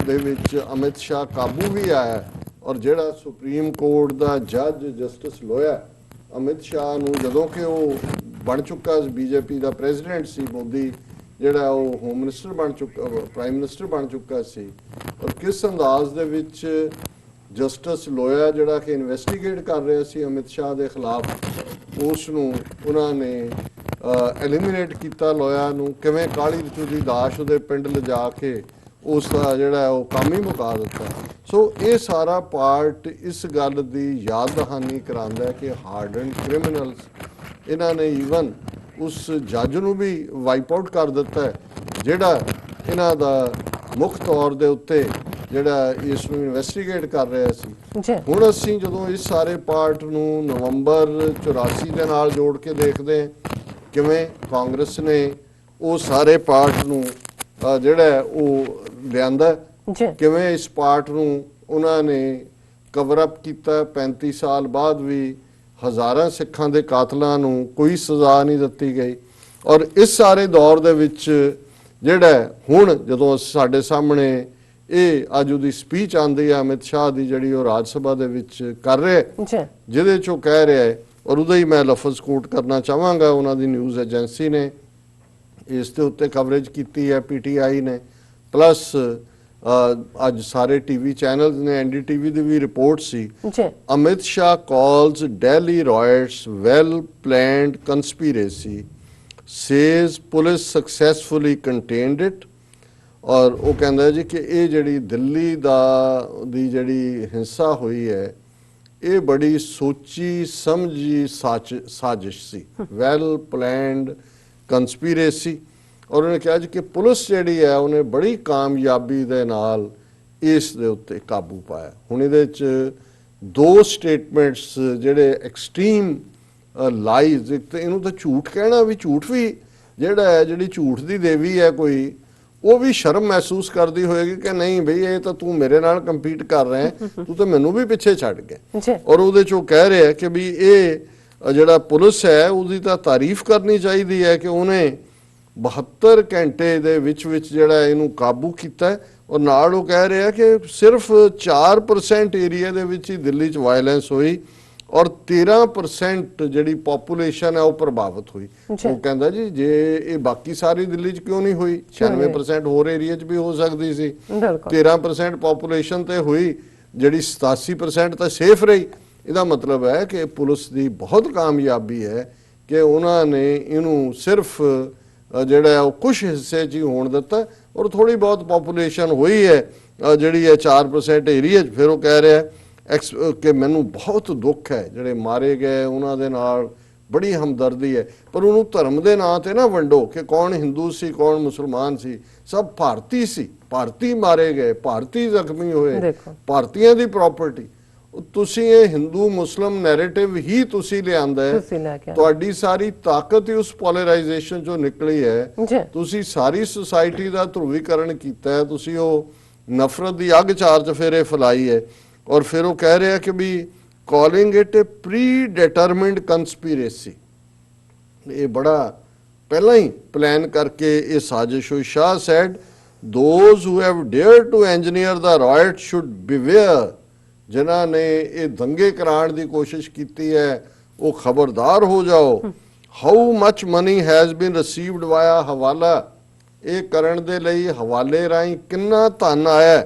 ਦੇ ਵਿੱਚ ਅਮਿਤ ਸ਼ਾਹ ਕਾਬੂ ਵੀ ਆਇਆ, ਔਰ ਜਿਹੜਾ ਸੁਪਰੀਮ ਕੋਰਟ ਦਾ ਜੱਜ ਜਸਟਿਸ ਲੋਇਆ ਅਮਿਤ ਸ਼ਾਹ ਨੂੰ, ਜਦੋਂ ਕਿ ਉਹ ਬਣ ਚੁੱਕਾ ਬੀਜੇਪੀ ਦਾ ਪ੍ਰੈਜ਼ੀਡੈਂਟ ਸੀ, ਮੋਦੀ ਜਿਹੜਾ ਉਹ ਹੋਮ ਮਿਨਿਸਟਰ ਬਣ ਚੁੱਕਾ, ਪ੍ਰਾਈਮ ਮਿਨਿਸਟਰ ਬਣ ਚੁੱਕਾ ਸੀ, ਔਰ ਕਿਸ ਅੰਦਾਜ਼ ਦੇ ਵਿੱਚ ਜਸਟਿਸ ਲੋਇਆ ਜਿਹੜਾ ਕਿ ਇਨਵੈਸਟੀਗੇਟ ਕਰ ਰਿਹਾ ਸੀ ਅਮਿਤ ਸ਼ਾਹ ਦੇ ਖਿਲਾਫ, ਉਸ ਨੂੰ ਉਹਨਾਂ ਨੇ ਐਲੀਮੀਨੇਟ ਕੀਤਾ। ਲੋਇਆ ਨੂੰ ਕਿਵੇਂ ਕਾਲੀ ਰਚੂ ਦੀ ਲਾਸ਼ ਉਹਦੇ ਪਿੰਡ ਲਿਜਾ ਕੇ ਉਸ ਦਾ ਜਿਹੜਾ ਉਹ ਕੰਮ ਹੀ ਮੁਕਾ ਦਿੱਤਾ। ਸੋ ਇਹ ਸਾਰਾ ਪਾਰਟ ਇਸ ਗੱਲ ਦੀ ਯਾਦ ਦਹਾਨੀ ਕਰਾਉਂਦਾ ਹੈ ਕਿ ਹਾਰਡਨ ਕ੍ਰਿਮੀਨਲਸ, ਇਹਨਾਂ ਨੇ ਈਵਨ ਉਸ ਜੱਜ ਨੂੰ ਵੀ ਵਾਈਪ ਆਊਟ ਕਰ ਦਿੱਤਾ ਹੈ, ਜਿਹੜਾ ਇਹਨਾਂ ਦਾ ਮੁੱਖ ਤੌਰ ਦੇ ਉੱਤੇ ਜਿਹੜਾ ਇਸ ਨੂੰ ਇਨਵੈਸਟੀਗੇਟ ਕਰ ਰਿਹਾ ਸੀ। ਹੁਣ ਅਸੀਂ ਜਦੋਂ ਇਸ ਸਾਰੇ ਪਾਰਟ ਨੂੰ ਨਵੰਬਰ 84 ਦੇ ਨਾਲ ਜੋੜ ਕੇ ਦੇਖਦੇ ਹਾਂ, ਕਿਵੇਂ ਕਾਂਗਰਸ ਨੇ ਉਹ ਸਾਰੇ ਪਾਰਟ ਨੂੰ ਜਿਹੜਾ ਉਹ ਲਿਆਂਦਾ, ਕਿਵੇਂ ਇਸ ਪਾਰਟ ਨੂੰ ਉਹਨਾਂ ਨੇ ਕਵਰ ਅਪ ਕੀਤਾ। 35 ਸਾਲ ਬਾਅਦ ਵੀ ਹਜ਼ਾਰਾਂ ਸਿੱਖਾਂ ਦੇ ਕਾਤਲਾਂ ਨੂੰ ਕੋਈ ਸਜ਼ਾ ਨਹੀਂ ਦਿੱਤੀ ਗਈ। ਔਰ ਇਸ ਸਾਰੇ ਦੌਰ ਦੇ ਵਿੱਚ ਜਿਹੜਾ ਹੁਣ ਜਦੋਂ ਸਾਡੇ ਸਾਹਮਣੇ ਇਹ ਅੱਜ ਉਹਦੀ ਸਪੀਚ ਆਉਂਦੀ ਹੈ ਅਮਿਤ ਸ਼ਾਹ ਦੀ, ਜਿਹੜੀ ਉਹ ਰਾਜ ਸਭਾ ਦੇ ਵਿੱਚ ਕਰ ਰਿਹਾ, ਜਿਹਦੇ 'ਚ ਉਹ ਕਹਿ ਰਿਹਾ ਹੈ, ਔਰ ਉਹਦਾ ਹੀ ਮੈਂ ਲਫ਼ਜ਼ ਕੋਟ ਕਰਨਾ ਚਾਹਾਂਗਾ, ਉਹਨਾਂ ਦੀ ਨਿਊਜ਼ ਏਜੰਸੀ ਨੇ ਇਸ ਦੇ ਉੱਤੇ ਕਵਰੇਜ ਕੀਤੀ ਹੈ, PTI ਨੇ, ਪਲੱਸ ਅੱਜ ਸਾਰੇ ਟੀਵੀ ਚੈਨਲਸ ਨੇ, NDTV the we report C. Amit Shah calls Delhi riots well planned conspiracy, says police successfully contained it। ਔਰ ਉਹ ਕਹਿੰਦਾ ਜੀ ਕਿ ਇਹ ਜਿਹੜੀ ਦਿੱਲੀ ਦੀ ਜਿਹੜੀ ਹਿੰਸਾ ਹੋਈ ਹੈ, ਇਹ ਬੜੀ ਸੋਚੀ ਸਮਝੀ ਸਾਜ਼ਿਸ਼ ਸੀ, ਵੈਲ ਪਲੈਨਡ ਕੰਸਪੀਰੇਸੀ। ਔਰ ਉਹਨੇ ਕਿਹਾ ਜੀ ਕਿ ਪੁਲਿਸ ਜਿਹੜੀ ਹੈ ਉਹਨੇ ਬੜੀ ਕਾਮਯਾਬੀ ਦੇ ਨਾਲ ਇਸ ਦੇ ਉੱਤੇ ਕਾਬੂ ਪਾਇਆ। ਹੁਣ ਇਹਦੇ 'ਚ ਦੋ ਸਟੇਟਮੈਂਟਸ ਜਿਹੜੇ ਐਕਸਟ੍ਰੀਮ ਲਾਈਜ਼, ਇੱਕ ਤਾਂ ਇਹਨੂੰ ਤਾਂ ਝੂਠ ਕਹਿਣਾ ਵੀ, ਝੂਠ ਵੀ ਜਿਹੜਾ ਹੈ, ਜਿਹੜੀ ਝੂਠ ਦੀ ਦੇਵੀ ਹੈ ਕੋਈ, ਉਹ ਵੀ ਸ਼ਰਮ ਮਹਿਸੂਸ ਕਰਦੀ ਹੋਏਗੀ ਕਿ ਨਹੀਂ ਬਈ ਇਹ ਤਾਂ ਤੂੰ ਮੇਰੇ ਨਾਲ ਕੰਪੀਟ ਕਰ ਰਿਹਾ ਹੈ, ਤੂੰ ਤਾਂ ਮੈਨੂੰ ਵੀ ਪਿੱਛੇ ਛੱਡ ਗਿਆ। ਔਰ ਉਹਦੇ 'ਚ ਉਹ ਕਹਿ ਰਿਹਾ ਕਿ ਵੀ ਇਹ ਜਿਹੜਾ ਪੁਲਿਸ ਹੈ ਉਹਦੀ ਤਾਂ ਤਾਰੀਫ ਕਰਨੀ ਚਾਹੀਦੀ ਹੈ ਕਿ ਉਹਨੇ 72 ਘੰਟੇ ਦੇ ਵਿੱਚ ਜਿਹੜਾ ਇਹਨੂੰ ਕਾਬੂ ਕੀਤਾ। ਔਰ ਨਾਲ ਉਹ ਕਹਿ ਰਿਹਾ ਕਿ ਸਿਰਫ 4% ਏਰੀਆ ਦੇ ਵਿੱਚ ਹੀ ਦਿੱਲੀ 'ਚ ਵਾਇਲੈਂਸ ਹੋਈ, ਔਰ 13% ਜਿਹੜੀ ਪੋਪੂਲੇਸ਼ਨ ਹੈ ਉਹ ਪ੍ਰਭਾਵਿਤ ਹੋਈ। ਉਹ ਕਹਿੰਦਾ ਜੀ ਜੇ ਇਹ ਬਾਕੀ ਸਾਰੀ ਦਿੱਲੀ 'ਚ ਕਿਉਂ ਨਹੀਂ ਹੋਈ, 96% ਹੋਰ ਏਰੀਆ 'ਚ ਵੀ ਹੋ ਸਕਦੀ ਸੀ। 13% ਪੋਪੂਲੇਸ਼ਨ ਤੇ ਹੋਈ, ਜਿਹੜੀ 87% ਤਾਂ ਸੇਫ ਰਹੀ। ਇਹਦਾ ਮਤਲਬ ਹੈ ਕਿ ਪੁਲਿਸ ਦੀ ਬਹੁਤ ਕਾਮਯਾਬੀ ਹੈ ਕਿ ਉਹਨਾਂ ਨੇ ਇਹਨੂੰ ਸਿਰਫ ਜਿਹੜਾ ਉਹ ਕੁਝ ਹਿੱਸੇ 'ਚ ਹੀ ਹੋਣ ਦਿੱਤਾ, ਔਰ ਥੋੜੀ ਬਹੁਤ ਪੋਪੂਲੇਸ਼ਨ ਹੋਈ ਹੈ ਜਿਹੜੀ ਹੈ 4% ਏਰੀਆ 'ਚ। ਫਿਰ ਉਹ ਕਹਿ ਰਿਹਾ ਕਿ ਮੈਨੂੰ ਬਹੁਤ ਦੁੱਖ ਹੈ ਜਿਹੜੇ ਮਾਰੇ ਗਏ ਉਹਨਾਂ ਦੇ ਨਾਲ, ਬੜੀ ਹਮਦਰਦੀ ਹੈ, ਪਰ ਉਹਨੂੰ ਧਰਮ ਦੇ ਨਾਂ ਤੇ ਨਾ ਵੰਡੋ ਕਿ ਕੌਣ ਹਿੰਦੂ ਸੀ ਕੌਣ ਮੁਸਲਮਾਨ ਸੀ। ਸਭ ਭਾਰਤੀ ਸੀ, ਭਾਰਤੀ ਮਾਰੇ ਗਏ, ਭਾਰਤੀ ਜ਼ਖਮੀ ਹੋਏ, ਦੇਖੋ ਭਾਰਤੀਆਂ ਦੀ ਪ੍ਰਾਪਰਟੀ। ਤੁਸੀਂ ਇਹ ਹਿੰਦੂ ਮੁਸਲਮ ਨੈਰੇਟਿਵ ਹੀ ਤੁਸੀਂ ਲਿਆਂਦਾ ਹੈ, ਤੁਸੀਂ ਲੈ ਕੇ ਆਏ। ਤੁਹਾਡੀ ਸਾਰੀ ਤਾਕਤ ਹੀ ਉਸ ਪੋਲਰਾਈਜੇਸ਼ਨ ਚੋਂ ਨਿਕਲੀ ਹੈ। ਜੀ ਤੁਸੀਂ ਸਾਰੀ ਸੁਸਾਇਟੀ ਦਾ ਧਰੁਵੀਕਰਨ ਕੀਤਾ ਹੈ, ਤੁਸੀਂ ਉਹ ਨਫ਼ਰਤ ਦੀ ਅੱਗ ਚਾਰ ਚਫੇਰੇ ਫੈਲਾਈ ਹੈ। ਔਰ ਫਿਰ ਉਹ ਕਹਿ ਰਿਹਾ ਕਿ ਵੀ calling it a predetermined conspiracy, ਇਹ ਬੜਾ ਪਹਿਲਾਂ ਹੀ ਪਲਾਨ ਕਰਕੇ ਇਹ ਸਾਜ਼ਿਸ਼ ਹੋਈ। ਸ਼ਾਹ said those who have dared to engineer the riot should beware, ਜਿਨ੍ਹਾਂ ਨੇ ਇਹ ਦੰਗੇ ਕਰਾਉਣ ਦੀ ਕੋਸ਼ਿਸ਼ ਕੀਤੀ ਹੈ ਉਹ ਖਬਰਦਾਰ ਹੋ ਜਾਓ। how much money has been received via ਹਵਾਲਾ, ਇਹ ਕਰਨ ਦੇ ਲਈ ਹਵਾਲੇ ਰਾਹੀਂ ਕਿੰਨਾ ਧਨ ਆਇਆ।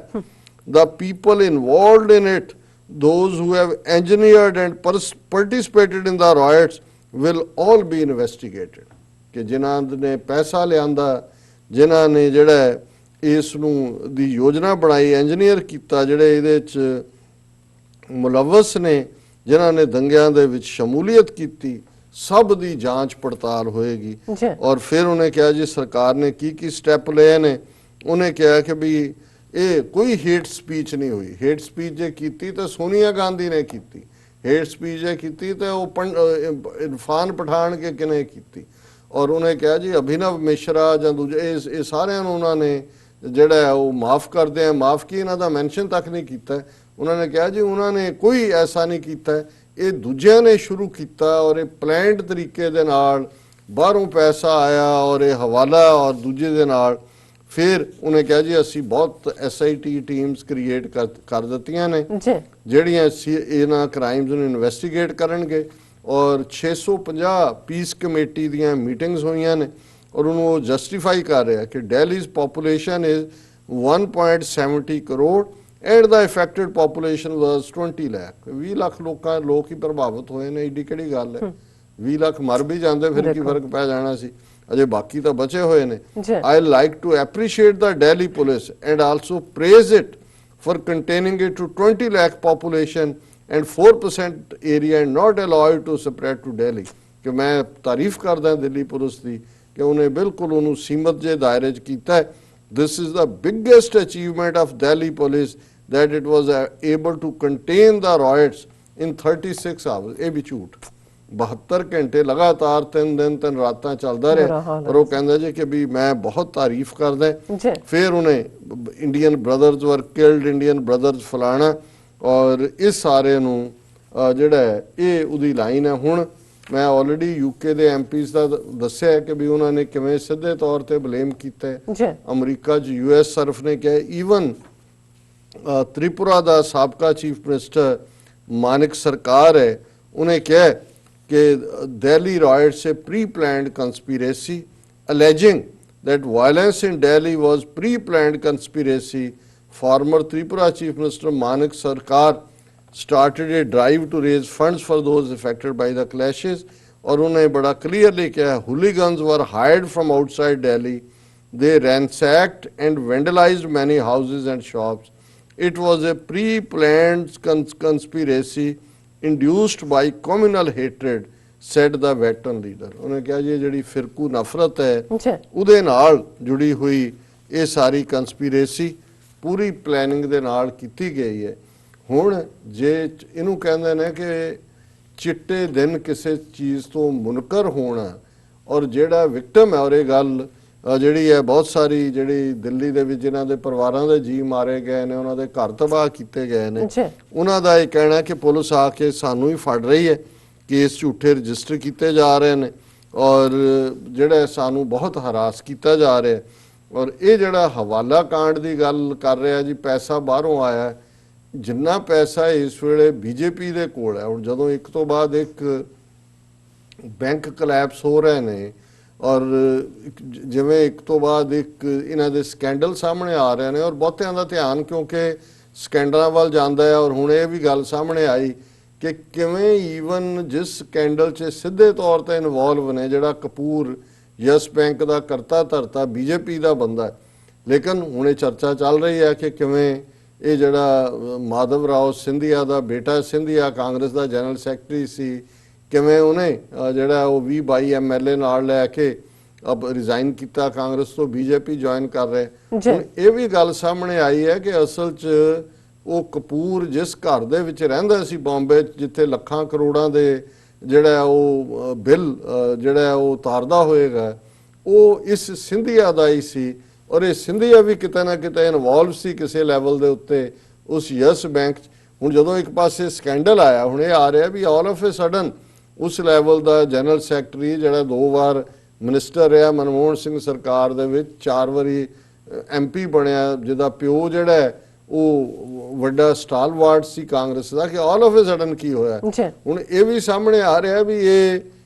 the people involved in it, those who have engineered and participated in the riots will all be investigated, ਕਿ ਜਿਨ੍ਹਾਂ ਨੇ ਪੈਸਾ ਲਿਆਂਦਾ, ਜਿਨ੍ਹਾਂ ਨੇ ਜਿਹੜਾ ਇਸ ਨੂੰ ਦੀ ਯੋਜਨਾ ਬਣਾਈ, ਇੰਜੀਨੀਅਰ ਕੀਤਾ, ਜਿਹੜੇ ਇਹਦੇ 'ਚ ਮੁਲਵਸ ਨੇ, ਜਿਨ੍ਹਾਂ ਨੇ ਦੰਗਿਆਂ ਦੇ ਵਿੱਚ ਸ਼ਮੂਲੀਅਤ ਕੀਤੀ, ਸਭ ਦੀ ਜਾਂਚ ਪੜਤਾਲ ਹੋਏਗੀ। ਔਰ ਫਿਰ ਉਹਨੇ ਕਿਹਾ ਜੀ ਸਰਕਾਰ ਨੇ ਕੀ ਸਟੈਪ ਲਏ ਨੇ। ਉਹਨੇ ਕਿਹਾ ਕਿ ਵੀ ਇਹ ਕੋਈ ਹੇਟ ਸਪੀਚ ਨਹੀਂ ਹੋਈ। ਹੇਟ ਸਪੀਚ ਜੇ ਕੀਤੀ ਤਾਂ ਸੋਨੀਆ ਗਾਂਧੀ ਨੇ ਕੀਤੀ, ਹੇਟ ਸਪੀਚ ਜੇ ਕੀਤੀ ਤਾਂ ਉਹ ਇਰਫਾਨ ਪਠਾਨ ਕੇ ਕਿਨੇ ਕੀਤੀ। ਔਰ ਉਹਨੇ ਕਿਹਾ ਜੀ ਅਭਿਨਵ ਮਿਸ਼ਰਾ ਜਾਂ ਦੂਜੇ ਇਹ ਸਾਰਿਆਂ ਨੂੰ ਉਹਨਾਂ ਨੇ ਜਿਹੜਾ ਉਹ ਮਾਫ ਕਰਦੇ ਆ, ਮਾਫ ਕੀ ਇਹਨਾਂ ਦਾ ਮੈਂਸ਼ਨ ਤੱਕ ਨਹੀਂ ਕੀਤਾ। ਉਹਨਾਂ ਨੇ ਕਿਹਾ ਜੀ ਉਹਨਾਂ ਨੇ ਕੋਈ ਐਸਾ ਨਹੀਂ ਕੀਤਾ, ਇਹ ਦੂਜਿਆਂ ਨੇ ਸ਼ੁਰੂ ਕੀਤਾ ਔਰ ਇਹ ਪਲਾਨਡ ਤਰੀਕੇ ਦੇ ਨਾਲ ਬਾਹਰੋਂ ਪੈਸਾ ਆਇਆ ਔਰ ਇਹ ਹਵਾਲਾ ਔਰ ਦੂਜੇ ਦੇ ਨਾਲ। ਫਿਰ ਉਹਨੇ ਕਿਹਾ ਜੀ ਅਸੀਂ ਬਹੁਤ SIT ਟੀਮਸ ਕ੍ਰੀਏਟ ਕਰ ਦਿੱਤੀਆਂ ਨੇ ਜਿਹੜੀਆਂ ਇਹਨਾਂ ਕ੍ਰਾਈਮਸ ਨੂੰ ਇਨਵੈਸਟੀਗੇਟ ਕਰਨਗੇ। ਔਰ 650 ਪੀਸ ਕਮੇਟੀ ਦੀਆਂ ਮੀਟਿੰਗਸ ਹੋਈਆਂ ਨੇ ਔਰ ਉਹਨੂੰ ਉਹ ਜਸਟੀਫਾਈ ਕਰ ਰਿਹਾ ਕਿ Delhi's population is 1.70 crore and the affected population was 20 lakh. 20 lakh ਲੋਕ ਹੀ ਪ੍ਰਭਾਵਿਤ ਹੋਏ ਨੇ, ਏਡੀ ਕਿਹੜੀ ਗੱਲ ਹੈ। 20 ਲੱਖ ਮਰ ਵੀ ਜਾਂਦੇ ਫਿਰ ਕੀ ਫਰਕ ਪੈ ਜਾਣਾ ਸੀ, ਅਜੇ ਬਾਕੀ ਤਾਂ ਬਚੇ ਹੋਏ ਨੇ। I like to appreciate the Delhi police and also praise it for containing it to 20 lakh population and 4% area and not allow it to spread to Delhi। ਕਿ ਮੈਂ ਤਾਰੀਫ ਕਰਦਾ ਦਿੱਲੀ ਪੁਲਿਸ ਦੀ ਕਿ ਉਹਨੇ ਬਿਲਕੁਲ ਉਹਨੂੰ ਸੀਮਤ ਜੇ ਦਾਇਰੇ 'ਚ ਕੀਤਾ ਹੈ। This is the biggest achievement of Delhi police that it was able to contain the riots in 36 hours। ਇਹ ਵੀ ਝੂਠ, 72 ਘੰਟੇ ਲਗਾਤਾਰ 3 ਦਿਨ 3 ਰਾਤਾਂ ਚੱਲਦਾ ਰਿਹਾ। ਪਰ ਉਹ ਕਹਿੰਦਾ ਜੀ ਕਿ ਵੀ ਮੈਂ ਬਹੁਤ ਤਾਰੀਫ ਕਰਦਾ। ਫਿਰ ਉਹਨੇ ਇੰਡੀਅਨ ਬ੍ਰਦਰਜ਼ ਵਰ ਕਿਲਡ, ਇੰਡੀਅਨ ਬ੍ਰਦਰਜ਼ ਫਲਾਣਾ, ਔਰ ਇਸ ਸਾਰੇ ਨੂੰ ਜਿਹੜਾ ਇਹ ਉਹਦੀ ਲਾਈਨ ਹੈ। ਹੁਣ ਮੈਂ ਆਲਰੇਡੀ UK ਦੇ MPs ਦਾ ਦੱਸਿਆ ਕਿ ਵੀ ਉਹਨਾਂ ਨੇ ਕਿਵੇਂ ਸਿੱਧੇ ਤੌਰ ਤੇ ਬਲੇਮ ਕੀਤਾ ਹੈ। ਅਮਰੀਕਾ 'ਚ US ਸਰਫ ਨੇ ਕਿਹਾ, ਈਵਨ ਤ੍ਰਿਪੁਰਾ ਦਾ ਸਾਬਕਾ ਚੀਫ ਮਿਨਿਸਟਰ ਮਾਨਿਕ ਸਰਕਾਰ ਹੈ, ਉਹਨੇ ਕਿਹਾ ਕਿ Delhi riots a pre-planned conspiracy, alleging that violence in Delhi was pre-planned conspiracy. Former Tripura Chief Minister Manik Sarkar started a drive to raise funds for those affected by the clashes. और उन्हें बड़ा clearly किया, hooligans were hired from outside Delhi. They ransacked and vandalized many houses and shops. It was a pre-planned conspiracy induced by communal hatred, said the veteran leader। उन्हें कहा जी ਜਿਹੜੀ ਫਿਰਕੂ ਨਫ਼ਰਤ ਹੈ ਉਹਦੇ ਨਾਲ ਜੁੜੀ ਹੋਈ ਇਹ ਸਾਰੀ ਕੰਸਪੀਰੇਸੀ ਪੂਰੀ ਪਲੈਨਿੰਗ ਦੇ ਨਾਲ ਕੀਤੀ ਗਈ ਹੈ। ਹੁਣ ਜੇ ਇਹਨੂੰ ਕਹਿੰਦੇ ਨੇ ਕਿ ਚਿੱਟੇ ਦਿਨ ਕਿਸੇ ਚੀਜ਼ ਤੋਂ ਮੁਨਕਰ ਹੋਣਾ, ਔਰ ਜਿਹੜਾ ਵਿਕਟਮ ਹੈ, ਔਰ ਇਹ ਗੱਲ ਜਿਹੜੀ ਹੈ ਬਹੁਤ ਸਾਰੀ ਜਿਹੜੀ ਦਿੱਲੀ ਦੇ ਵਿੱਚ ਜਿਨ੍ਹਾਂ ਦੇ ਪਰਿਵਾਰਾਂ ਦੇ ਜੀ ਮਾਰੇ ਗਏ ਨੇ, ਉਹਨਾਂ ਦੇ ਘਰ ਤਬਾਹ ਕੀਤੇ ਗਏ ਨੇ, ਉਹਨਾਂ ਦਾ ਇਹ ਕਹਿਣਾ ਕਿ ਪੁਲਿਸ ਆ ਕੇ ਸਾਨੂੰ ਹੀ ਫੜ ਰਹੀ ਹੈ, ਕੇਸ ਝੂਠੇ ਰਜਿਸਟਰ ਕੀਤੇ ਜਾ ਰਹੇ ਨੇ ਔਰ ਜਿਹੜਾ ਸਾਨੂੰ ਬਹੁਤ ਹਰਾਸ ਕੀਤਾ ਜਾ ਰਿਹਾ। ਔਰ ਇਹ ਜਿਹੜਾ ਹਵਾਲਾ ਕਾਂਡ ਦੀ ਗੱਲ ਕਰ ਰਿਹਾ ਜੀ, ਪੈਸਾ ਬਾਹਰੋਂ ਆਇਆ, ਜਿੰਨਾ ਪੈਸਾ ਇਸ ਵੇਲੇ BJP ਦੇ ਕੋਲ ਹੈ। ਹੁਣ ਜਦੋਂ ਇੱਕ ਤੋਂ ਬਾਅਦ ਇੱਕ ਬੈਂਕ ਕਲੈਪਸ ਹੋ ਰਹੇ ਨੇ ਔਰ ਜਿਵੇਂ ਇੱਕ ਤੋਂ ਬਾਅਦ ਇੱਕ ਇਹਨਾਂ ਦੇ ਸਕੈਂਡਲ ਸਾਹਮਣੇ ਆ ਰਹੇ ਨੇ ਔਰ ਬਹੁਤਿਆਂ ਦਾ ਧਿਆਨ ਕਿਉਂਕਿ ਸਕੈਂਡਲਾਂ ਵੱਲ ਜਾਂਦਾ ਹੈ। ਔਰ ਹੁਣ ਇਹ ਵੀ ਗੱਲ ਸਾਹਮਣੇ ਆਈ ਕਿ ਕਿਵੇਂ ਈਵਨ ਜਿਸ ਸਕੈਂਡਲ 'ਚ ਸਿੱਧੇ ਤੌਰ ਤੇ ਇਨਵੋਲਵ ਨੇ, ਜਿਹੜਾ ਕਪੂਰ ਯਸ ਬੈਂਕ ਦਾ ਕਰਤਾ ਧਰਤਾ BJP ਦਾ ਬੰਦਾ ਹੈ, ਲੇਕਿਨ ਹੁਣ ਇਹ ਚਰਚਾ ਚੱਲ ਰਹੀ ਹੈ ਕਿ ਕਿਵੇਂ ਇਹ ਜਿਹੜਾ ਮਾਧਵ ਰਾਓ ਸਿੰਧੀਆ ਦਾ ਬੇਟਾ, ਸਿੰਧੀਆ ਕਾਂਗਰਸ ਦਾ ਜਨਰਲ ਸੈਕਟਰੀ ਸੀ, ਕਿਵੇਂ ਉਹਨੇ ਜਿਹੜਾ ਉਹ 20-22 MLA ਨਾਲ ਲੈ ਕੇ ਅਬ ਰਿਜ਼ਾਈਨ ਕੀਤਾ ਕਾਂਗਰਸ ਤੋਂ, ਬੀਜੇਪੀ ਜੁਆਇਨ ਕਰ ਰਹੇ। ਹੁਣ ਇਹ ਵੀ ਗੱਲ ਸਾਹਮਣੇ ਆਈ ਹੈ ਕਿ ਅਸਲ 'ਚ ਉਹ ਕਪੂਰ ਜਿਸ ਘਰ ਦੇ ਵਿੱਚ ਰਹਿੰਦਾ ਸੀ ਬੰਬੇ 'ਚ, ਜਿੱਥੇ ਲੱਖਾਂ ਕਰੋੜਾਂ ਦੇ ਜਿਹੜਾ ਉਹ ਬਿੱਲ ਜਿਹੜਾ ਉਹ ਉਤਾਰਦਾ ਹੋਏਗਾ, ਉਹ ਇਸ ਸਿੰਧੀਆ ਦਾ ਹੀ ਸੀ। ਔਰ ਇਹ ਸਿੰਧੀਆ ਵੀ ਕਿਤੇ ਨਾ ਕਿਤੇ ਇਨਵੋਲਵ ਸੀ ਕਿਸੇ ਲੈਵਲ ਦੇ ਉੱਤੇ ਉਸ ਯੈਸ ਬੈਂਕ 'ਚ। ਹੁਣ ਜਦੋਂ ਇੱਕ ਪਾਸੇ ਸਕੈਂਡਲ ਆਇਆ, ਹੁਣ ਇਹ ਆ ਰਿਹਾ ਵੀ ਆਲ ਆਫ ਏ ਸਡਨ ਉਸ ਲੈਵਲ ਦਾ ਜਨਰਲ ਸੈਕਟਰੀ ਜਿਹੜਾ 2 ਵਾਰ ਮਿਨਿਸਟਰ ਰਿਹਾ ਮਨਮੋਹਨ ਸਿੰਘ ਸਰਕਾਰ ਦੇ ਵਿੱਚ, 4 ਵਾਰੀ MP ਬਣਿਆ, ਜਿਹਦਾ ਪਿਓ ਜਿਹੜਾ ਉਹ ਵੱਡਾ ਸਟਾਲਵਾਰਡ ਸੀ ਕਾਂਗਰਸ ਦਾ, ਕਿ ਆਲ ਆਫ ਏ ਸਡਨ ਕੀ ਹੋਇਆ। ਹੁਣ ਇਹ ਵੀ ਸਾਹਮਣੇ ਆ ਰਿਹਾ ਵੀ ਇਹ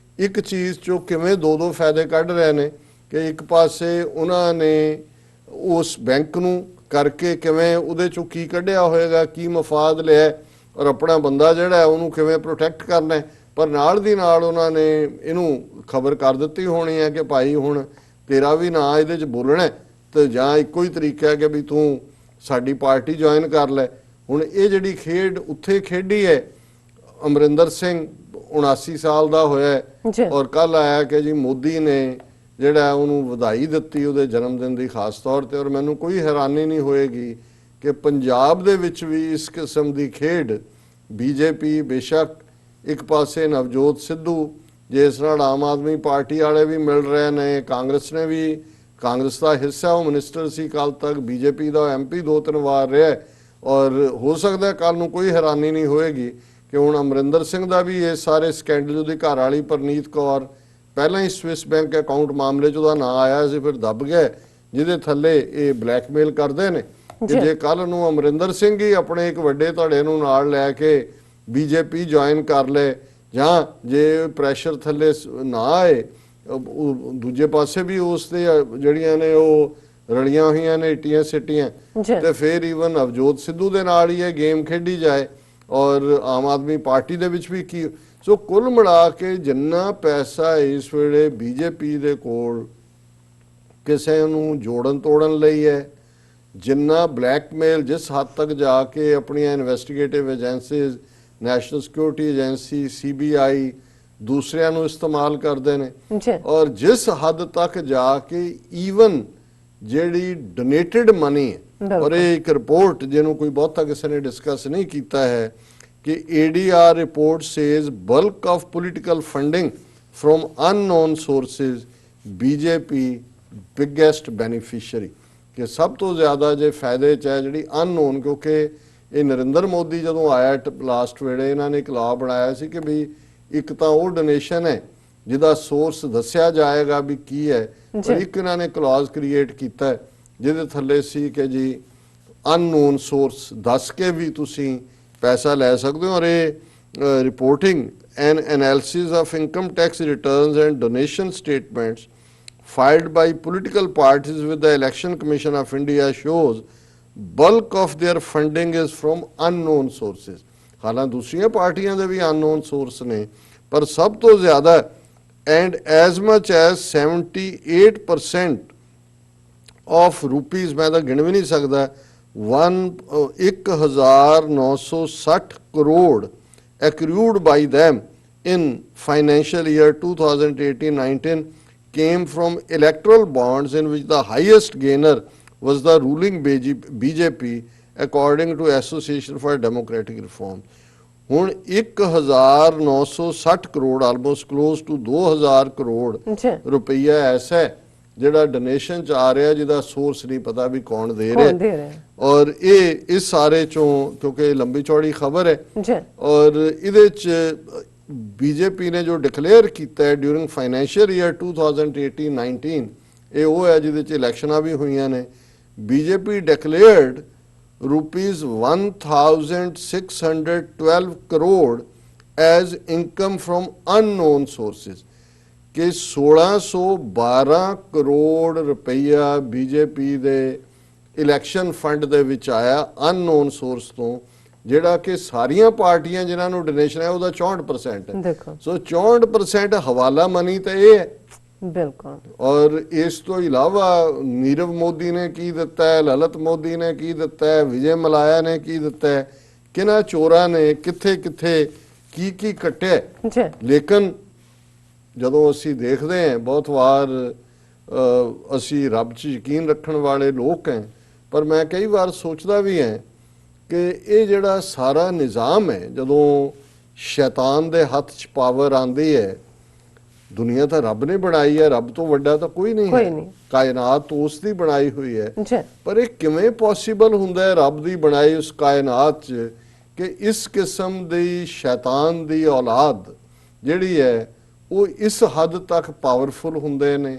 ਇੱਕ ਚੀਜ਼ ਚੋਂ ਕਿਵੇਂ ਦੋ ਫਾਇਦੇ ਕੱਢ ਰਹੇ ਨੇ, ਕਿ ਇੱਕ ਪਾਸੇ ਉਹਨਾਂ ਨੇ ਉਸ ਬੈਂਕ ਨੂੰ ਕਰਕੇ ਕਿਵੇਂ ਉਹਦੇ ਚੋਂ ਕੀ ਕੱਢਿਆ ਹੋਏਗਾ, ਕੀ ਮਫਾਦ ਲਿਆ, ਔਰ ਆਪਣਾ ਬੰਦਾ ਜਿਹੜਾ ਉਹਨੂੰ ਕਿਵੇਂ ਪ੍ਰੋਟੈਕਟ ਕਰਨਾ। ਪਰ ਨਾਲ ਦੀ ਨਾਲ ਉਹਨਾਂ ਨੇ ਇਹਨੂੰ ਖਬਰ ਕਰ ਦਿੱਤੀ ਹੋਣੀ ਹੈ ਕਿ ਭਾਈ ਹੁਣ ਤੇਰਾ ਵੀ ਨਾਂ ਇਹਦੇ 'ਚ ਬੋਲਣਾ, ਤੇ ਜਾਂ ਇੱਕੋ ਹੀ ਤਰੀਕਾ ਹੈ ਕਿ ਵੀ ਤੂੰ ਸਾਡੀ ਪਾਰਟੀ ਜੁਆਇਨ ਕਰ ਲੈ। ਹੁਣ ਇਹ ਜਿਹੜੀ ਖੇਡ ਉੱਥੇ ਖੇਡੀ ਹੈ, ਅਮਰਿੰਦਰ ਸਿੰਘ 79 ਸਾਲ ਦਾ ਹੋਇਆ, ਔਰ ਕੱਲ ਆਇਆ ਕਿ ਜੀ ਮੋਦੀ ਨੇ ਜਿਹੜਾ ਉਹਨੂੰ ਵਧਾਈ ਦਿੱਤੀ ਉਹਦੇ ਜਨਮ ਦਿਨ ਦੀ ਖਾਸ ਤੌਰ ਤੇ। ਔਰ ਮੈਨੂੰ ਕੋਈ ਹੈਰਾਨੀ ਨਹੀਂ ਹੋਏਗੀ ਕਿ ਪੰਜਾਬ ਦੇ ਵਿੱਚ ਵੀ ਇਸ ਕਿਸਮ ਦੀ ਖੇਡ ਬੀਜੇਪੀ, ਬੇਸ਼ੱਕ ਇੱਕ ਪਾਸੇ ਨਵਜੋਤ ਸਿੱਧੂ ਜਿਸ ਨਾਲ ਆਮ ਆਦਮੀ ਪਾਰਟੀ ਵਾਲੇ ਵੀ ਮਿਲ ਰਹੇ ਨੇ, ਕਾਂਗਰਸ ਨੇ ਵੀ, ਕਾਂਗਰਸ ਦਾ ਹਿੱਸਾ ਉਹ ਮਿਨਿਸਟਰ ਸੀ ਕੱਲ ਤੱਕ, ਬੀਜੇਪੀ ਦਾ MP 2-3 ਵਾਰ ਰਿਹਾ, ਔਰ ਹੋ ਸਕਦਾ ਕੱਲ ਨੂੰ ਕੋਈ ਹੈਰਾਨੀ ਨਹੀਂ ਹੋਏਗੀ ਕਿ ਹੁਣ ਅਮਰਿੰਦਰ ਸਿੰਘ ਦਾ ਵੀ ਇਹ ਸਾਰੇ ਸਕੈਂਡਲ, ਉਹਦੀ ਘਰ ਵਾਲੀ ਪਰਨੀਤ ਕੌਰ ਪਹਿਲਾਂ ਹੀ ਸਵਿਸ ਬੈਂਕ ਅਕਾਊਂਟ ਮਾਮਲੇ 'ਚ ਉਹਦਾ ਨਾਂ ਆਇਆ ਸੀ, ਫਿਰ ਦੱਬ ਗਿਆ, ਜਿਹਦੇ ਥੱਲੇ ਇਹ ਬਲੈਕਮੇਲ ਕਰਦੇ ਨੇ ਕਿ ਜੇ ਕੱਲ ਨੂੰ ਅਮਰਿੰਦਰ ਸਿੰਘ ਹੀ ਆਪਣੇ ਇੱਕ ਵੱਡੇ ਧੜੇ ਨੂੰ ਨਾਲ ਲੈ ਕੇ ਬੀਜੇਪੀ ਜੁਆਇਨ ਕਰ ਲੈ, ਜਾਂ ਜੇ ਪ੍ਰੈਸ਼ਰ ਥੱਲੇ ਨਾ ਆਏ, ਦੂਜੇ ਪਾਸੇ ਵੀ ਉਸ ਦੇ ਜਿਹੜੀਆਂ ਨੇ ਉਹ ਰਲੀਆਂ ਹੋਈਆਂ ਨੇ ਇੱਟੀਆਂ ਸਿੱਟੀਆਂ, ਤੇ ਫਿਰ ਈਵਨ ਨਵਜੋਤ ਸਿੱਧੂ ਦੇ ਨਾਲ ਹੀ ਇਹ ਗੇਮ ਖੇਡੀ ਜਾਏ, ਔਰ ਆਮ ਆਦਮੀ ਪਾਰਟੀ ਦੇ ਵਿੱਚ ਵੀ ਕੀ। ਸੋ ਕੁੱਲ ਮਿਲਾ ਕੇ ਜਿੰਨਾ ਪੈਸਾ ਇਸ ਵੇਲੇ ਬੀਜੇਪੀ ਦੇ ਕੋਲ ਕਿਸੇ ਨੂੰ ਜੋੜਨ ਤੋੜਨ ਲਈ ਹੈ, ਜਿੰਨਾ ਬਲੈਕਮੇਲ ਜਿਸ ਹੱਦ ਤੱਕ ਜਾ ਕੇ ਆਪਣੀਆਂ investigative agencies, national security agency, CBI ਦੂਸਰਿਆਂ ਨੂੰ ਇਸਤੇਮਾਲ ਕਰਦੇ ਨੇ, ਔਰ ਜਿਸ ਹੱਦ ਤੱਕ ਜਾ ਕੇ ਈਵਨ ਜਿਹੜੀ ਡੋਨੇਟਡ ਮਨੀ ਹੈ, ਔਰ ਇਹ ਇੱਕ ਰਿਪੋਰਟ ਜਿਹਨੂੰ ਕੋਈ ਬਹੁਤਾ ਕਿਸੇ ਨੇ ਡਿਸਕਸ ਨਹੀਂ ਕੀਤਾ ਹੈ ਕਿ ADR report says bulk of political funding from unknown sources, BJP biggest beneficiary, ਕਿ ਸਭ ਤੋਂ ਜ਼ਿਆਦਾ ਜੇ ਫਾਇਦੇ 'ਚ ਹੈ ਜਿਹੜੀ ਅਨਨੋਨ, ਕਿਉਂਕਿ ਇਹ ਨਰਿੰਦਰ ਮੋਦੀ ਜਦੋਂ ਆਇਆ ਲਾਸਟ ਵੇਲੇ ਇਹਨਾਂ ਨੇ ਇੱਕ ਲਾਅ ਬਣਾਇਆ ਸੀ ਕਿ ਵੀ ਇੱਕ ਤਾਂ ਉਹ ਡੋਨੇਸ਼ਨ ਹੈ ਜਿਹਦਾ ਸੋਰਸ ਦੱਸਿਆ ਜਾਏਗਾ ਵੀ ਕੀ ਹੈ, ਪਰ ਇੱਕ ਇਹਨਾਂ ਨੇ ਕਲੌਜ਼ ਕ੍ਰੀਏਟ ਕੀਤਾ ਜਿਹਦੇ ਥੱਲੇ ਸੀ ਕਿ ਜੀ ਅਨਨੋਨ ਸੋਰਸ ਦੱਸ ਕੇ ਵੀ ਤੁਸੀਂ ਪੈਸਾ ਲੈ ਸਕਦੇ ਹੋ। ਔਰ ਇਹ reporting N analysis of income tax returns and donation statements filed by political parties with the Election Commission of India shows bulk of their funding is from unknown sources. ਹਾਲਾਂਕਿ ਦੂਸਰੀਆਂ ਪਾਰਟੀਆਂ ਦੇ ਵੀ unknown source ਨੇ, ਪਰ ਸਭ ਤੋਂ ਜ਼ਿਆਦਾ and as much as 78% of rupees, ਮੈਂ ਤਾਂ ਗਿਣ ਵੀ ਨਹੀਂ ਸਕਦਾ, 1960 crore accrued by them in financial year 2018-19 came from electoral bonds in which the highest gainer was the ruling BJP according to Association for Democratic Reform. ਹੁਣ 1960 crore almost close to 2000 crore ਰੁਪਈਆ ਐਸਾ ਹੈ ਜਿਹੜਾ ਡੋਨੇਸ਼ਨ ਚ ਆ ਰਿਹਾ ਜਿਹਦਾ ਸੋਰਸ ਨਹੀਂ ਪਤਾ ਵੀ ਕੌਣ ਦੇ ਰਿਹਾ। ਔਰ ਇਹ ਇਸ ਸਾਰੇ ਚੋਂ ਕਿਉਂਕਿ ਲੰਬੀ ਚੌੜੀ ਖਬਰ ਹੈ, ਔਰ ਇਹਦੇ ਚ ਬੀਜੇਪੀ ਨੇ ਜੋ ਡਿਕਲੇਅਰ ਕੀਤਾ ਹੈ ਡਿਊਰਿੰਗ ਫਾਈਨੈਂਸ਼ੀਅਲ ਈਅਰ 2018-19, ਇਹ ਉਹ ਹੈ ਜਿਹਦੇ ਚ ਇਲੈਕਸ਼ਨਾਂ ਵੀ ਹੋਈਆਂ ਨੇ। BJP declared rupees 1612 crore as income from unknown sources, ਕਿ 1612 ਕਰੋੜ ਰੁਪਈਆ ਬੀਜੇਪੀ ਦੇ ਇਲੈਕਸ਼ਨ ਫੰਡ ਦੇ ਵਿੱਚ ਆਇਆ ਅਨਨੋਨ ਸੋਰਸ ਤੋਂ, ਜਿਹੜਾ ਕਿ ਸਾਰੀਆਂ ਪਾਰਟੀਆਂ ਜਿਨ੍ਹਾਂ ਨੂੰ ਡੋਨੇਸ਼ਨ ਹੈ ਉਹਦਾ 64% ਹੈ। ਸੋ 64% ਹਵਾਲਾ ਮਨੀ ਤਾਂ ਇਹ ਹੈ ਬਿਲਕੁਲ। ਔਰ ਇਸ ਤੋਂ ਇਲਾਵਾ ਨੀਰਵ ਮੋਦੀ ਨੇ ਕੀ ਦਿੱਤਾ ਹੈ, ਲਲਿਤ ਮੋਦੀ ਨੇ ਕੀ ਦਿੱਤਾ ਹੈ, ਵਿਜੇ ਮਲਾਇਆ ਨੇ ਕੀ ਦਿੱਤਾ ਹੈ, ਕਿਹਨਾਂ ਚੋਰਾਂ ਨੇ ਕਿੱਥੇ ਕਿੱਥੇ ਕੀ ਕੱਟਿਆ। ਜੀ ਲੇਕਿਨ ਜਦੋਂ ਅਸੀਂ ਦੇਖਦੇ ਹਾਂ ਬਹੁਤ ਵਾਰ ਅਸੀਂ ਰੱਬ 'ਚ ਯਕੀਨ ਰੱਖਣ ਵਾਲੇ ਲੋਕ ਹਾਂ, ਪਰ ਮੈਂ ਕਈ ਵਾਰ ਸੋਚਦਾ ਵੀ ਹਾਂ ਕਿ ਇਹ ਜਿਹੜਾ ਸਾਰਾ ਨਿਜ਼ਾਮ ਹੈ, ਜਦੋਂ ਸ਼ੈਤਾਨ ਦੇ ਹੱਥ 'ਚ ਪਾਵਰ ਆਉਂਦੀ ਹੈ, ਦੁਨੀਆ ਤਾਂ ਰੱਬ ਨੇ ਬਣਾਈ ਹੈ, ਰੱਬ ਤੋਂ ਵੱਡਾ ਤਾਂ ਕੋਈ ਨਹੀਂ ਹੈ, ਕਾਇਨਾਤ ਉਸ ਦੀ ਬਣਾਈ ਹੋਈ ਹੈ, ਪਰ ਇਹ ਕਿਵੇਂ ਪੋਸੀਬਲ ਹੁੰਦਾ ਹੈ ਰੱਬ ਦੀ ਬਣਾਈ ਉਸ ਕਾਇਨਾਤ 'ਚ ਕਿ ਇਸ ਕਿਸਮ ਦੀ ਸ਼ੈਤਾਨ ਦੀ ਔਲਾਦ ਜਿਹੜੀ ਹੈ ਉਹ ਇਸ ਹੱਦ ਤੱਕ ਪਾਵਰਫੁਲ ਹੁੰਦੇ ਨੇ,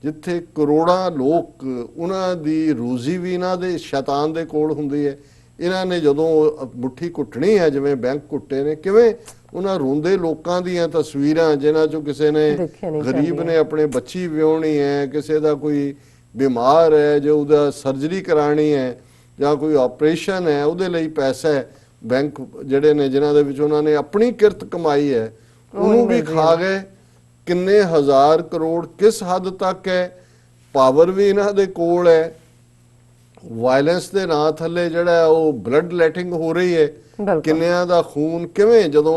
ਜਿੱਥੇ ਕਰੋੜਾਂ ਲੋਕ ਉਹਨਾਂ ਦੀ ਰੋਜ਼ੀ ਵੀ ਇਹਨਾਂ ਦੇ ਸ਼ੈਤਾਨ ਦੇ ਕੋਲ ਹੁੰਦੀ ਹੈ। ਇਹਨਾਂ ਨੇ ਜਦੋਂ ਮੁੱਠੀ ਕੁੱਟਣੀ ਹੈ, ਜਿਵੇਂ ਬੈਂਕ ਕੁੱਟੇ ਨੇ, ਕਿਵੇਂ ਉਹਨਾਂ ਰੋਂਦੇ ਲੋਕਾਂ ਦੀਆਂ ਤਸਵੀਰਾਂ, ਜਿਨ੍ਹਾਂ ਚੋਂ ਕਿਸੇ ਨੇ ਗਰੀਬ ਨੇ ਆਪਣੇ ਬੱਚੀ ਵਿਆਹਣੀ ਹੈ, ਕਿਸੇ ਦਾ ਕੋਈ ਬਿਮਾਰ ਹੈ ਜੋ ਉਹਦਾ ਸਰਜਰੀ ਕਰਾਣੀ ਹੈ ਜਾਂ ਕੋਈ ਆਪਰੇਸ਼ਨ ਹੈ, ਉਹਦੇ ਲਈ ਪੈਸਾ ਹੈ, ਬੈਂਕ ਜਿਹੜੇ ਨੇ ਜਿਨ੍ਹਾਂ ਦੇ ਵਿੱਚ ਉਹਨਾਂ ਨੇ ਆਪਣੀ ਕਿਰਤ ਕਮਾਈ ਹੈ ਉਹਨੂੰ ਵੀ ਖਾ ਗਏ। ਕਿੰਨੇ ਹਜ਼ਾਰ ਕਰੋੜ ਕਿਸ ਹੱਦ ਤੱਕ ਹੈ, ਪਾਵਰ ਵੀ ਇਹਨਾਂ ਦੇ ਕੋਲ ਹੈ, ਵਾਇਲੈਂਸ ਦੇ ਨਾਂ ਥੱਲੇ ਜਿਹੜਾ ਉਹ ਬਲੱਡ ਲੈਟਿੰਗ ਹੋ ਰਹੀ ਹੈ, ਕਿੰਨਿਆਂ ਦਾ ਖੂਨ ਕਿਵੇਂ, ਜਦੋਂ